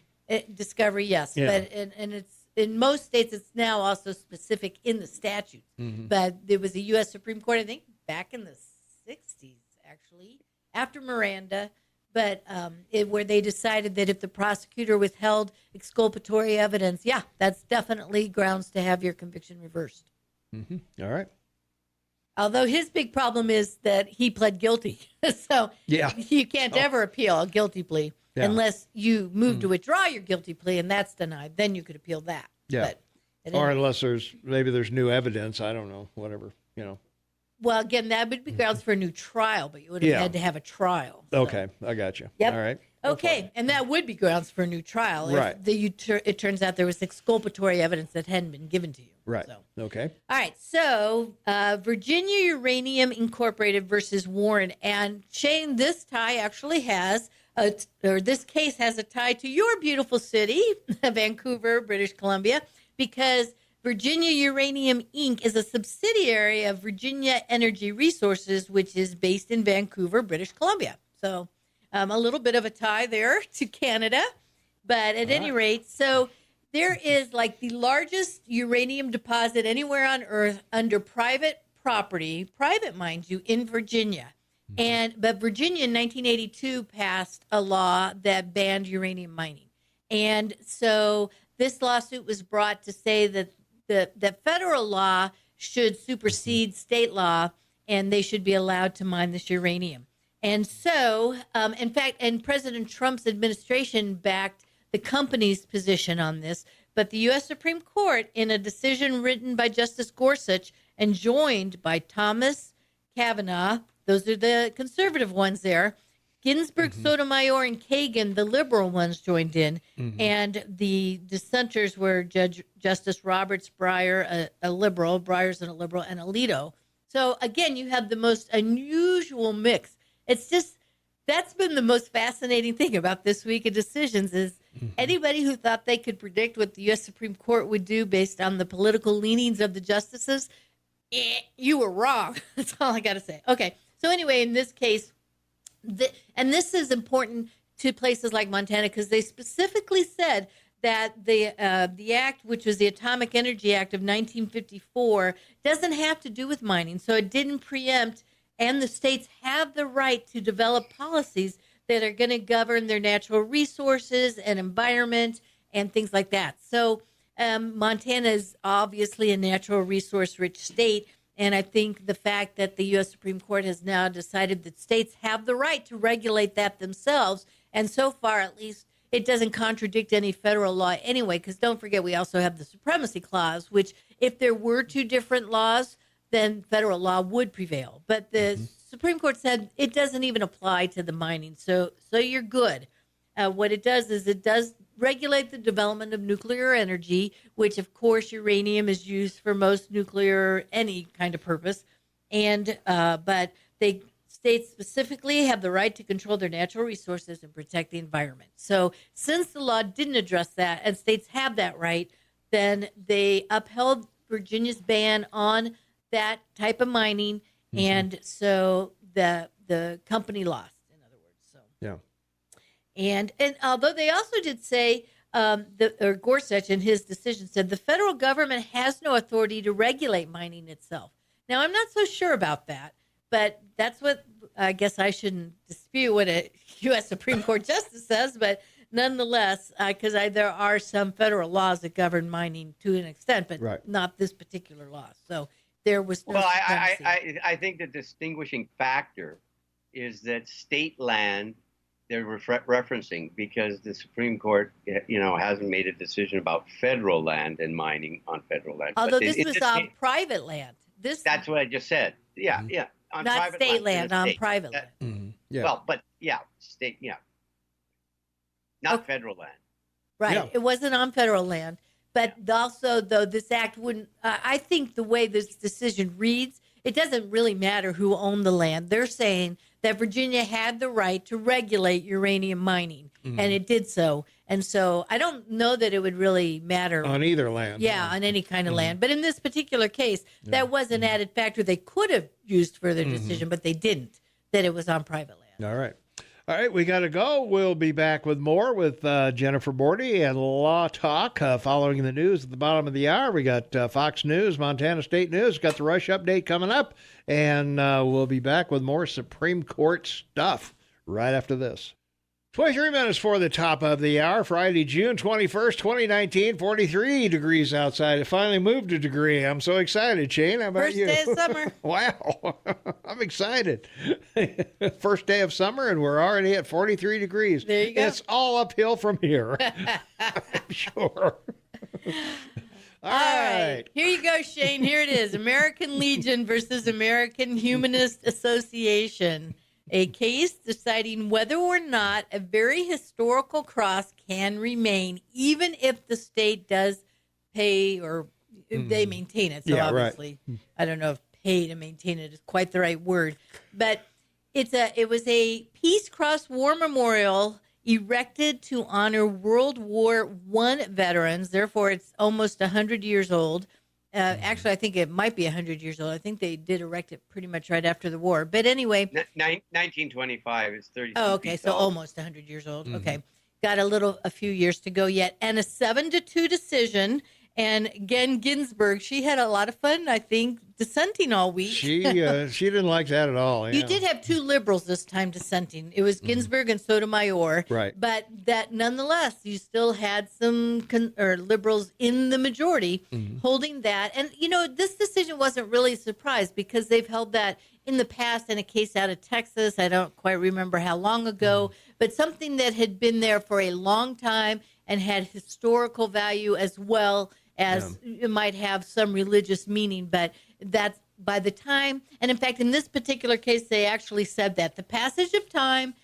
Discovery, yes. Yeah. But and it's in most states, it's now also specific in the statute. But there was a U.S. Supreme Court, I think, back in the 60s, actually, after Miranda. But where they decided that if the prosecutor withheld exculpatory evidence, that's definitely grounds to have your conviction reversed. All right. Although his big problem is that he pled guilty. So you can't ever appeal a guilty plea unless you move to withdraw your guilty plea, and that's denied. Then you could appeal that. Yeah. Or unless there's new evidence. I don't know. Whatever. Well, again, that would be grounds for a new trial, but you would have had to have a trial. So. Okay. I got you. Yep. All right. Okay. And that would be grounds for a new trial. Right. If it turns out there was exculpatory evidence that hadn't been given to you. Right. So. Okay. All right. So Virginia Uranium Incorporated versus Warren. And Shane, this tie actually has, this case has a tie to your beautiful city, Vancouver, British Columbia, because Virginia Uranium Inc. is a subsidiary of Virginia Energy Resources, which is based in Vancouver, British Columbia. So a little bit of a tie there to Canada. But at any rate, so there is like the largest uranium deposit anywhere on Earth under private property, private, mind you, in Virginia. But Virginia in 1982 passed a law that banned uranium mining. And so this lawsuit was brought to say that the federal law should supersede state law, and they should be allowed to mine this uranium. And so, in fact, and President Trump's administration backed the company's position on this, but the U.S. Supreme Court, in a decision written by Justice Gorsuch and joined by Thomas Kavanaugh, those are the conservative ones there, Ginsburg, Sotomayor, and Kagan, the liberal ones, joined in, and the dissenters were Justice Roberts Breyer, a liberal, Breyer's a liberal, and Alito. So again, you have the most unusual mix. It's just, that's been the most fascinating thing about this week of decisions is anybody who thought they could predict what the U.S. Supreme Court would do based on the political leanings of the justices, you were wrong. That's all I got to say. Okay, so anyway, in this case, and this is important to places like Montana because they specifically said that the act, which was the Atomic Energy Act of 1954, doesn't have to do with mining. So it didn't preempt, and the states have the right to develop policies that are going to govern their natural resources and environment and things like that. So Montana is obviously a natural resource-rich state. And I think the fact that the U.S. Supreme Court has now decided that states have the right to regulate that themselves And so far, at least, it doesn't contradict any federal law anyway, because don't forget, we also have the Supremacy Clause, which if there were two different laws, then federal law would prevail. But the Supreme Court said it doesn't even apply to the mining, so you're good. What it does is it does regulate the development of nuclear energy, which, of course, uranium is used for most nuclear, any kind of purpose. And but states specifically have the right to control their natural resources and protect the environment. So since the law didn't address that and states have that right, then they upheld Virginia's ban on that type of mining. And so the company lost, in other words. So yeah. And although they also did say, Gorsuch in his decision said, the federal government has no authority to regulate mining itself. Now, I'm not so sure about that, but that's what I guess I shouldn't dispute what a U.S. Supreme Court justice says. But nonetheless, because there are some federal laws that govern mining to an extent, but not this particular law. So there was no supremacy. I think the distinguishing factor is that state land they're referencing, because the Supreme Court, hasn't made a decision about federal land and mining on federal land. Although this was on private land. That's what I just said. Yeah, yeah. On not private state land, on private land. Yeah. Well, but state, not federal land. Right. Yeah. It wasn't on federal land. But also, though, this act wouldn't, I think the way this decision reads, it doesn't really matter who owned the land. They're saying that Virginia had the right to regulate uranium mining, and it did so. And so I don't know that it would really matter. On either land. Yeah, on any kind of land. But in this particular case, that was an added factor they could have used for their decision, but they didn't, that it was on private land. All right. All right, we got to go. We'll be back with more with Jennifer Bordy and Law Talk following the news at the bottom of the hour. We got Fox News, Montana State News, got the Rush Update coming up, and we'll be back with more Supreme Court stuff right after this. 23 minutes for the top of the hour, Friday, June 21st, 2019, 43 degrees outside. It finally moved a degree. I'm so excited, Shane. How about you? First day of summer. Wow. I'm excited. First day of summer, and we're already at 43 degrees. There you go. It's all uphill from here. I'm sure. All right. Here you go, Shane. Here it is. American Legion versus American Humanist Association. A case deciding whether or not a very historical cross can remain, even if the state does pay or if they maintain it. So obviously, I don't know if pay to maintain it is quite the right word, but it was a Peace Cross War Memorial erected to honor World War I veterans. Therefore, it's almost 100 years old. Actually, I think it might be 100 years old. I think they did erect it pretty much right after the war. But anyway. 1925 is 30. Oh, okay. So almost 100 years old. Okay. Got a few years to go yet. And a 7-2 decision. And again, Ginsburg, she had a lot of fun, I think, dissenting all week. She didn't like that at all. Yeah. You did have two liberals this time dissenting. It was Ginsburg and Sotomayor. Right. But that nonetheless, you still had some liberals in the majority holding that. And, this decision wasn't really a surprise because they've held that in the past in a case out of Texas. I don't quite remember how long ago, but something that had been there for a long time and had historical value as well as it might have some religious meaning. But that's by the time, and in fact, in this particular case, they actually said that the passage of time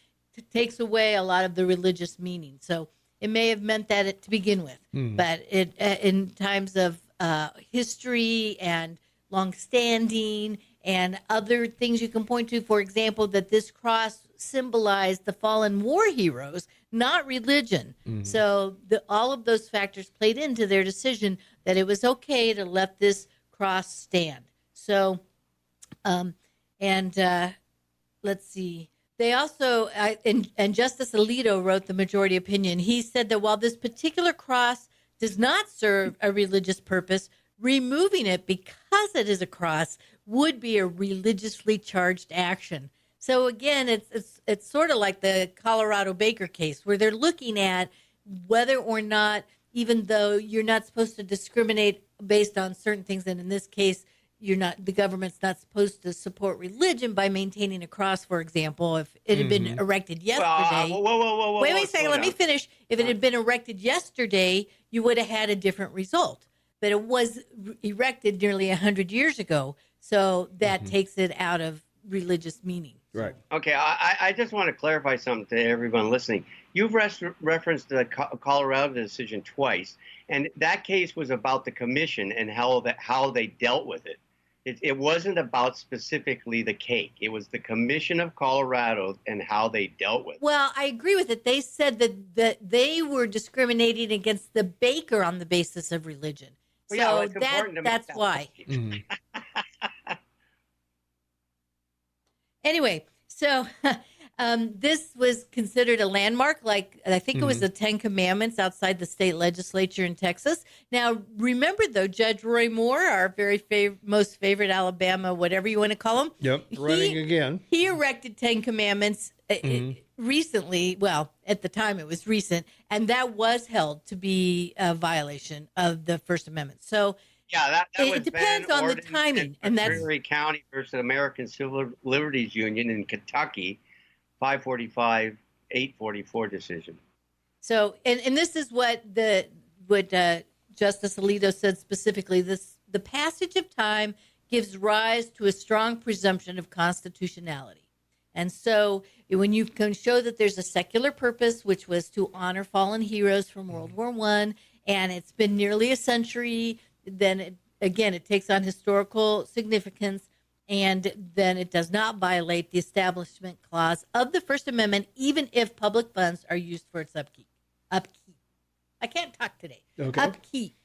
takes away a lot of the religious meaning. So it may have meant that to begin with, but it in times of history and longstanding and other things you can point to, for example, that this cross symbolized the fallen war heroes, not religion. So all of those factors played into their decision that it was okay to let this cross stand. So, let's see. They also, and Justice Alito wrote the majority opinion. He said that while this particular cross does not serve a religious purpose, removing it because it is a cross would be a religiously charged action. So again, it's sort of like the Colorado Baker case where they're looking at whether or not, even though you're not supposed to discriminate based on certain things, and in this case, the government's not supposed to support religion by maintaining a cross, for example. If it had been erected yesterday. Whoa. Wait a second. Let me finish. If it had been erected yesterday, you would have had a different result. But it was erected nearly 100 years ago. So that takes it out of religious meaning. Right. Okay, I just want to clarify something to everyone listening. You've referenced the Colorado decision twice, and that case was about the commission and how they dealt with it. It wasn't about specifically the cake. It was the Commission of Colorado and how they dealt with it. Well, I agree with it. They said that they were discriminating against the baker on the basis of religion. Well, so yeah, that's why. Anyway, so this was considered a landmark, like I think it was the 10 Commandments outside the state legislature in Texas. Now, remember, though, Judge Roy Moore, our very most favorite Alabama, whatever you want to call him. Yep, running again. He erected 10 Commandments recently. Well, at the time it was recent, and that was held to be a violation of the First Amendment. So yeah, that was it depends on the timing, and that's Missouri County versus American Civil Liberties Union in Kentucky, 545-844 decision. So, and this is what Justice Alito said specifically. The passage of time gives rise to a strong presumption of constitutionality. And so when you can show that there's a secular purpose, which was to honor fallen heroes from World War I, and it's been nearly a century, then it takes on historical significance, and then it does not violate the Establishment Clause of the First Amendment, even if public funds are used for its upkeep. I can't talk today. Okay. Upkeep.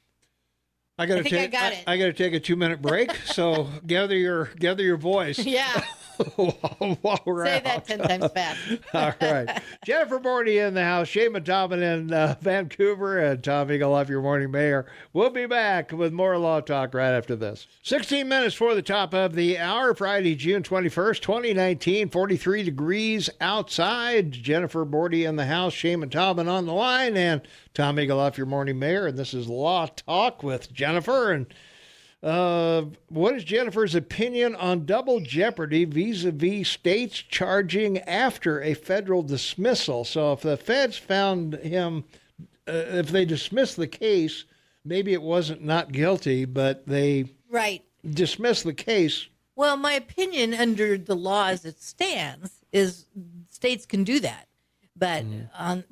I got to take a 2-minute break. So gather your voice. Yeah. While we're Say out. that 10 times fast. All right. Jennifer Bordy in the house, Shane Tobin in Vancouver, and Tom Eagle, your morning mayor. We'll be back with more Law Talk right after this. 16 minutes for the top of the hour, Friday, June 21st, 2019, 43 degrees outside. Jennifer Bordy in the house, Shane Tobin on the line, and Tom Eagle, your morning mayor. And this is Law Talk with Jennifer. And what is Jennifer's opinion on double jeopardy vis-a-vis states charging after a federal dismissal? So if the feds found him, if they dismissed the case, maybe it wasn't not guilty, but they dismissed the case. Well, my opinion under the law as it stands is states can do that. But on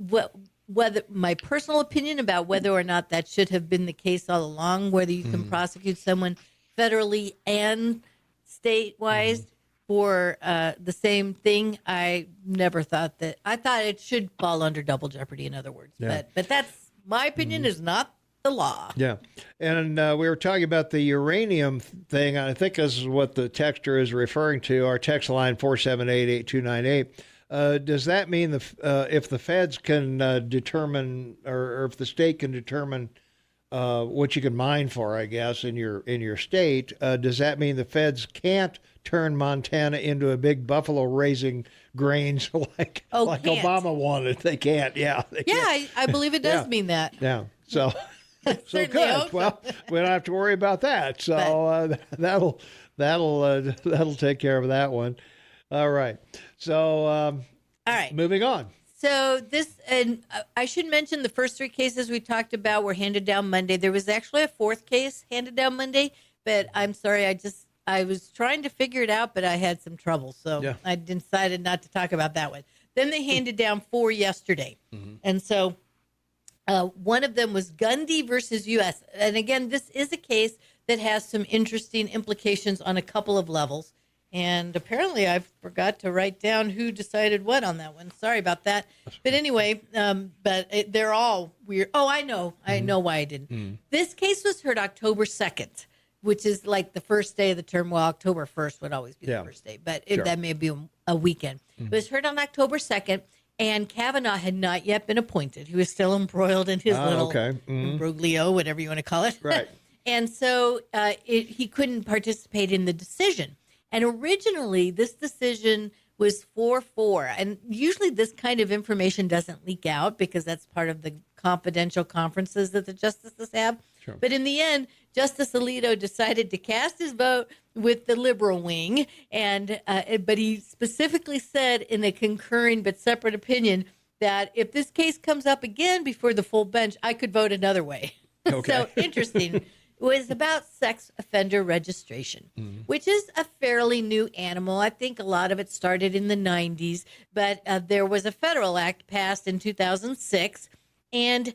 whether my personal opinion about whether or not that should have been the case all along, whether you can prosecute someone federally and state-wise for the same thing, I never thought that. I thought it should fall under double jeopardy, in other words. Yeah. But that's my opinion is not the law. Yeah. And we were talking about the uranium thing. I think this is what the texter is referring to, our text line 478-8298. Does that mean if the feds can determine, or if the state can determine what you can mine for, I guess, in your state, does that mean the feds can't turn Montana into a big buffalo raising grains like Obama wanted? They can't. Yeah. I believe it does mean that. Yeah. So good. Well, we don't have to worry about that. So that'll take care of that one. All right. So, all right. Moving on. So and I should mention the first three cases we talked about were handed down Monday. There was actually a fourth case handed down Monday, but I'm sorry, I was trying to figure it out, but I had some trouble, so I decided not to talk about that one. Then they handed down 4 yesterday, and so one of them was Gundy versus U.S. And again, this is a case that has some interesting implications on a couple of levels. And apparently I forgot to write down who decided what on that one. Sorry about that. But anyway, they're all weird. Oh, I know why I didn't. This case was heard October 2nd, which is like the first day of the term. Well, October 1st would always be the first day, but that may be a weekend. It was heard on October 2nd, and Kavanaugh had not yet been appointed. He was still embroiled in his little imbroglio, whatever you want to call it. Right. And so he couldn't participate in the decision. And originally, this decision was 4-4. And usually this kind of information doesn't leak out because that's part of the confidential conferences that the justices have. Sure. But in the end, Justice Alito decided to cast his vote with the liberal wing, and but he specifically said in a concurring but separate opinion that if this case comes up again before the full bench, I could vote another way. Okay. So interesting. It was about sex offender registration, which is a fairly new animal. I think a lot of it started in the 90s, but there was a federal act passed in 2006, and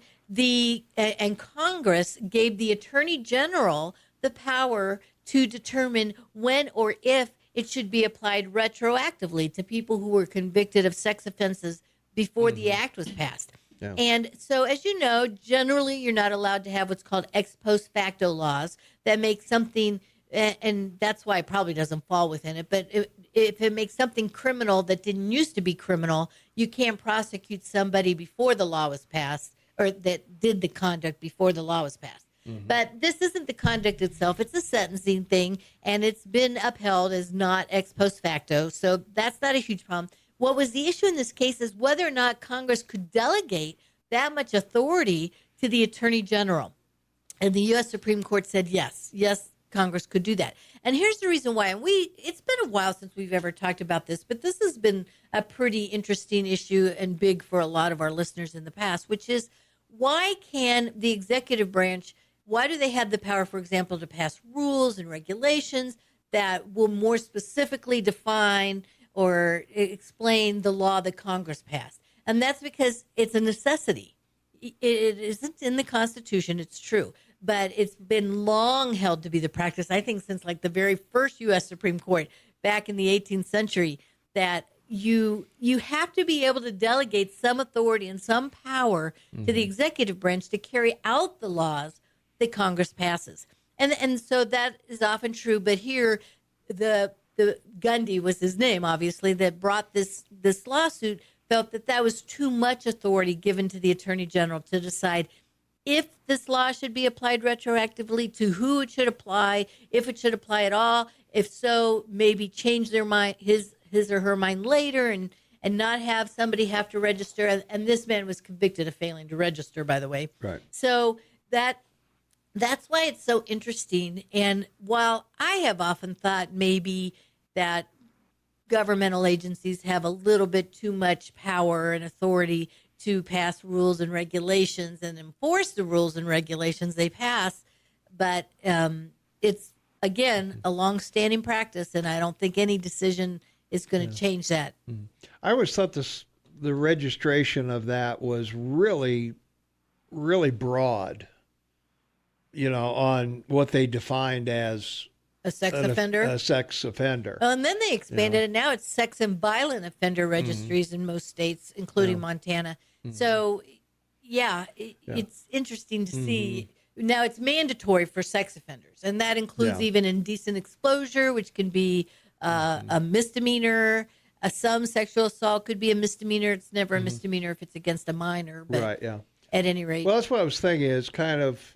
and Congress gave the Attorney General the power to determine when or if it should be applied retroactively to people who were convicted of sex offenses before the act was passed. Yeah. And so, as you know, generally you're not allowed to have what's called ex post facto laws that make something, and that's why it probably doesn't fall within it, but if it makes something criminal that didn't used to be criminal, you can't prosecute somebody before the law was passed, or that did the conduct before the law was passed. But this isn't the conduct itself. It's a sentencing thing, and it's been upheld as not ex post facto. So that's not a huge problem. What was the issue in this case is whether or not Congress could delegate that much authority to the Attorney General. And the U.S. Supreme Court said yes, Congress could do that. And here's the reason why. And it's been a while since we've ever talked about this, but this has been a pretty interesting issue and big for a lot of our listeners in the past, which is why can the executive branch, why do they have the power, for example, to pass rules and regulations that will more specifically define or explain the law that Congress passed? And that's because it's a necessity. It isn't in the Constitution, it's true, but it's been long held to be the practice, I think, since like the very first U.S. Supreme Court back in the 18th century, that you have to be able to delegate some authority and some power to the executive branch to carry out the laws that Congress passes. And so that is often true, but here the Gundy was his name, obviously, that brought this lawsuit, felt that was too much authority given to the Attorney General to decide if this law should be applied retroactively, to who it should apply, if it should apply at all. If so, maybe change their mind, his or her mind later, and not have somebody have to register. And this man was convicted of failing to register, by the way. Right. So that's why it's so interesting. And while I have often thought maybe that governmental agencies have a little bit too much power and authority to pass rules and regulations and enforce the rules and regulations they pass, but it's, again, a long-standing practice, and I don't think any decision is going to change that. I always thought the registration of that was really, really broad, on what they defined as a sex offender. A sex offender. Well, and then they expanded it. Now it's sex and violent offender registries in most states, including Montana. So, it's interesting to see. Now it's mandatory for sex offenders, and that includes even indecent exposure, which can be a misdemeanor. Some sexual assault could be a misdemeanor. It's never a misdemeanor if it's against a minor. But right, yeah. At any rate. Well, that's what I was thinking is kind of,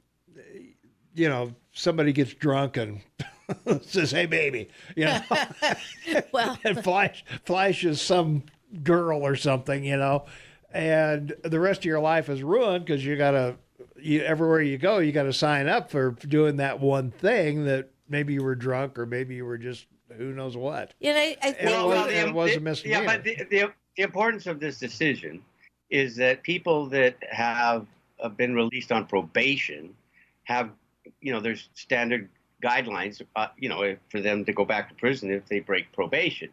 somebody gets drunk and says, "Hey, baby," well, and flashes some girl or something, and the rest of your life is ruined because everywhere you go, you got to sign up for doing that one thing that maybe you were drunk or maybe you were just who knows what. I think it was a misdemeanor. Yeah, but the importance of this decision is that people that have been released on probation have, there's standard guidelines, for them to go back to prison if they break probation.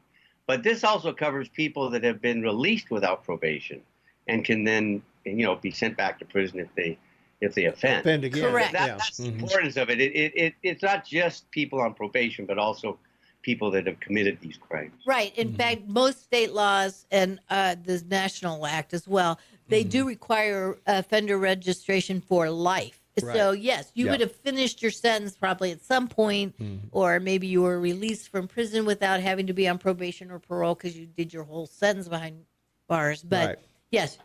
But this also covers people that have been released without probation and can then, be sent back to prison if they offend. Offend again. Correct. That's the importance of it. It's not just people on probation, but also people that have committed these crimes. Right. In fact, most state laws and the National Act as well, they do require offender registration for life. Right. So, yes, you would have finished your sentence probably at some point, or maybe you were released from prison without having to be on probation or parole because you did your whole sentence behind bars. But, yes,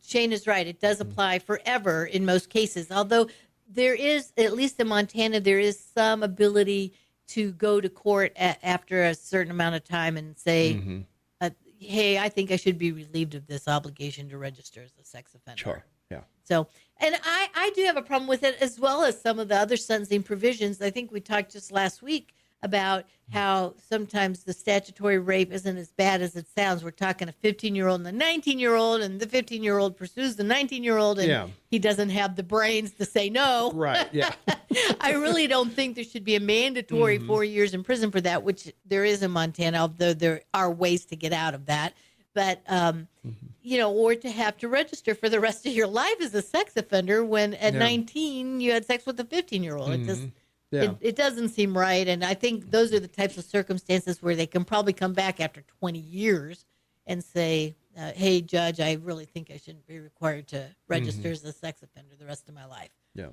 Shane is right. It does apply forever in most cases, although there is, at least in Montana, there is some ability to go to court after a certain amount of time and say, hey, I think I should be relieved of this obligation to register as a sex offender. Sure. Yeah. So, and I do have a problem with it, as well as some of the other sentencing provisions. I think we talked just last week about how sometimes the statutory rape isn't as bad as it sounds. We're talking a 15-year-old and a 19-year-old, and the 15-year-old pursues the 19-year-old, and he doesn't have the brains to say no. Right, yeah. I really don't think there should be a mandatory 4 years in prison for that, which there is in Montana, although there are ways to get out of that. But, or to have to register for the rest of your life as a sex offender when at 19 you had sex with a 15-year-old. It just... It doesn't seem right, and I think those are the types of circumstances where they can probably come back after 20 years and say, hey, Judge, I really think I shouldn't be required to register as a sex offender the rest of my life. Yeah.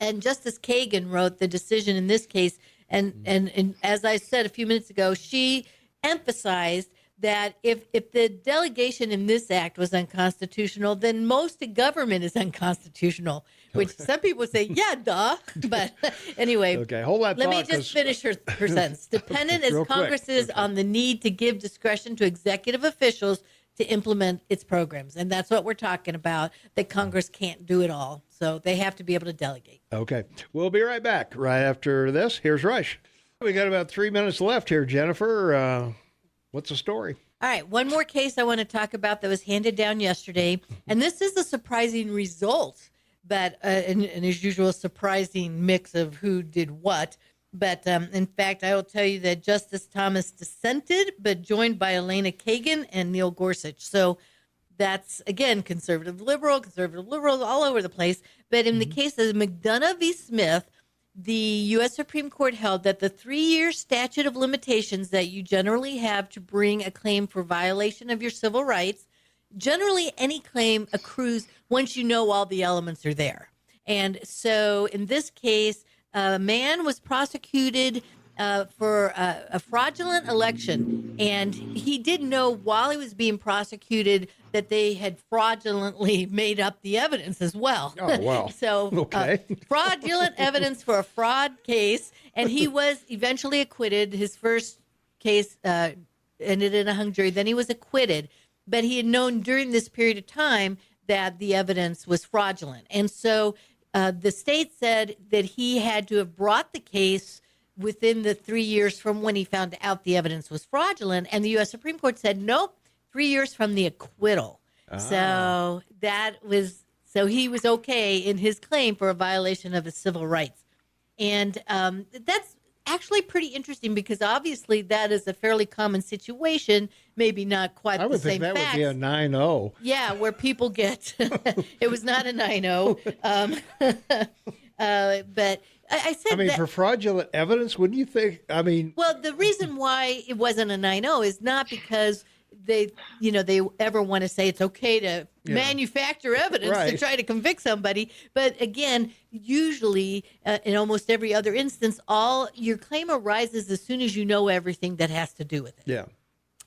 And Justice Kagan wrote the decision in this case, and as I said a few minutes ago, she emphasized that if the delegation in this act was unconstitutional, then most of government is unconstitutional, which some people say, yeah, duh. But anyway, okay, hold that let thought, me just finish her sentence. Dependent as Congress is on the need to give discretion to executive officials to implement its programs. And that's what we're talking about, that Congress can't do it all. So they have to be able to delegate. Okay. We'll be right back right after this. Here's Rush. We got about 3 minutes left here, Jennifer. What's the story? All right, one more case I want to talk about that was handed down yesterday, and this is a surprising result, but and as usual, a surprising mix of who did what. But in fact, I will tell you that Justice Thomas dissented, but joined by Elena Kagan and Neil Gorsuch. So that's, again, conservative liberals all over the place. But in the case of McDonough v. Smith, the U.S. Supreme Court held that the 3-year statute of limitations that you generally have to bring a claim for violation of your civil rights, generally any claim accrues once you know all the elements are there. And so in this case, a man was prosecuted for a fraudulent election, and he didn't know while he was being prosecuted that they had fraudulently made up the evidence as well. Oh, wow. So fraudulent evidence for a fraud case, and he was eventually acquitted. His first case ended in a hung jury. Then he was acquitted, but he had known during this period of time that the evidence was fraudulent. And so the state said that he had to have brought the case within the 3 years from when he found out the evidence was fraudulent. And the U.S. Supreme Court said, nope, 3 years from the acquittal. So he was okay in his claim for a violation of his civil rights. And that's actually pretty interesting because obviously that is a fairly common situation, maybe not quite the same facts. I would think that would be a 9-0. Yeah, where people get, it was not a 9-0. But I said that, for fraudulent evidence, wouldn't you think? Well, the reason why it wasn't a 9-0 is not because they ever want to say it's okay to manufacture evidence to try to convict somebody. But again, usually in almost every other instance, all your claim arises as soon as you know everything that has to do with it. Yeah.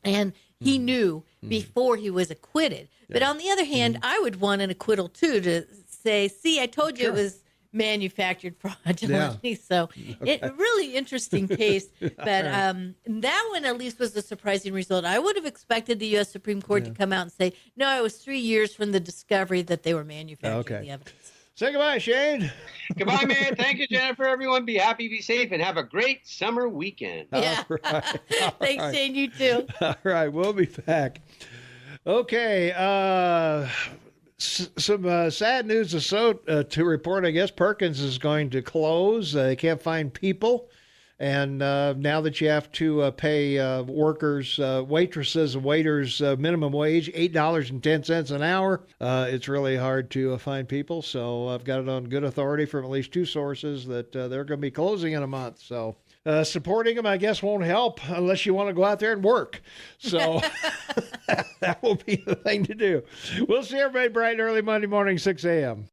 And he knew before he was acquitted. But on the other hand, I would want an acquittal too, to say, see, I told you it was manufactured fraudulently. So it really interesting case. But that one at least was a surprising result. I would have expected the U.S. Supreme Court to come out and say, no, it was 3 years from the discovery that they were manufacturing the evidence. Say goodbye, Shane. Goodbye, man. Thank you, Jennifer. Everyone be happy, be safe, and have a great summer weekend. Yeah. Thanks, Shane. You too. All right. We'll be back. Okay. Some sad news to report. I guess Perkins is going to close. They can't find people. And now that you have to pay workers, waitresses and waiters minimum wage, $8.10 an hour, it's really hard to find people. So I've got it on good authority from at least two sources that they're going to be closing in a month. So supporting them, I guess, won't help unless you want to go out there and work. So that will be the thing to do. We'll see everybody bright and early Monday morning, 6 a.m.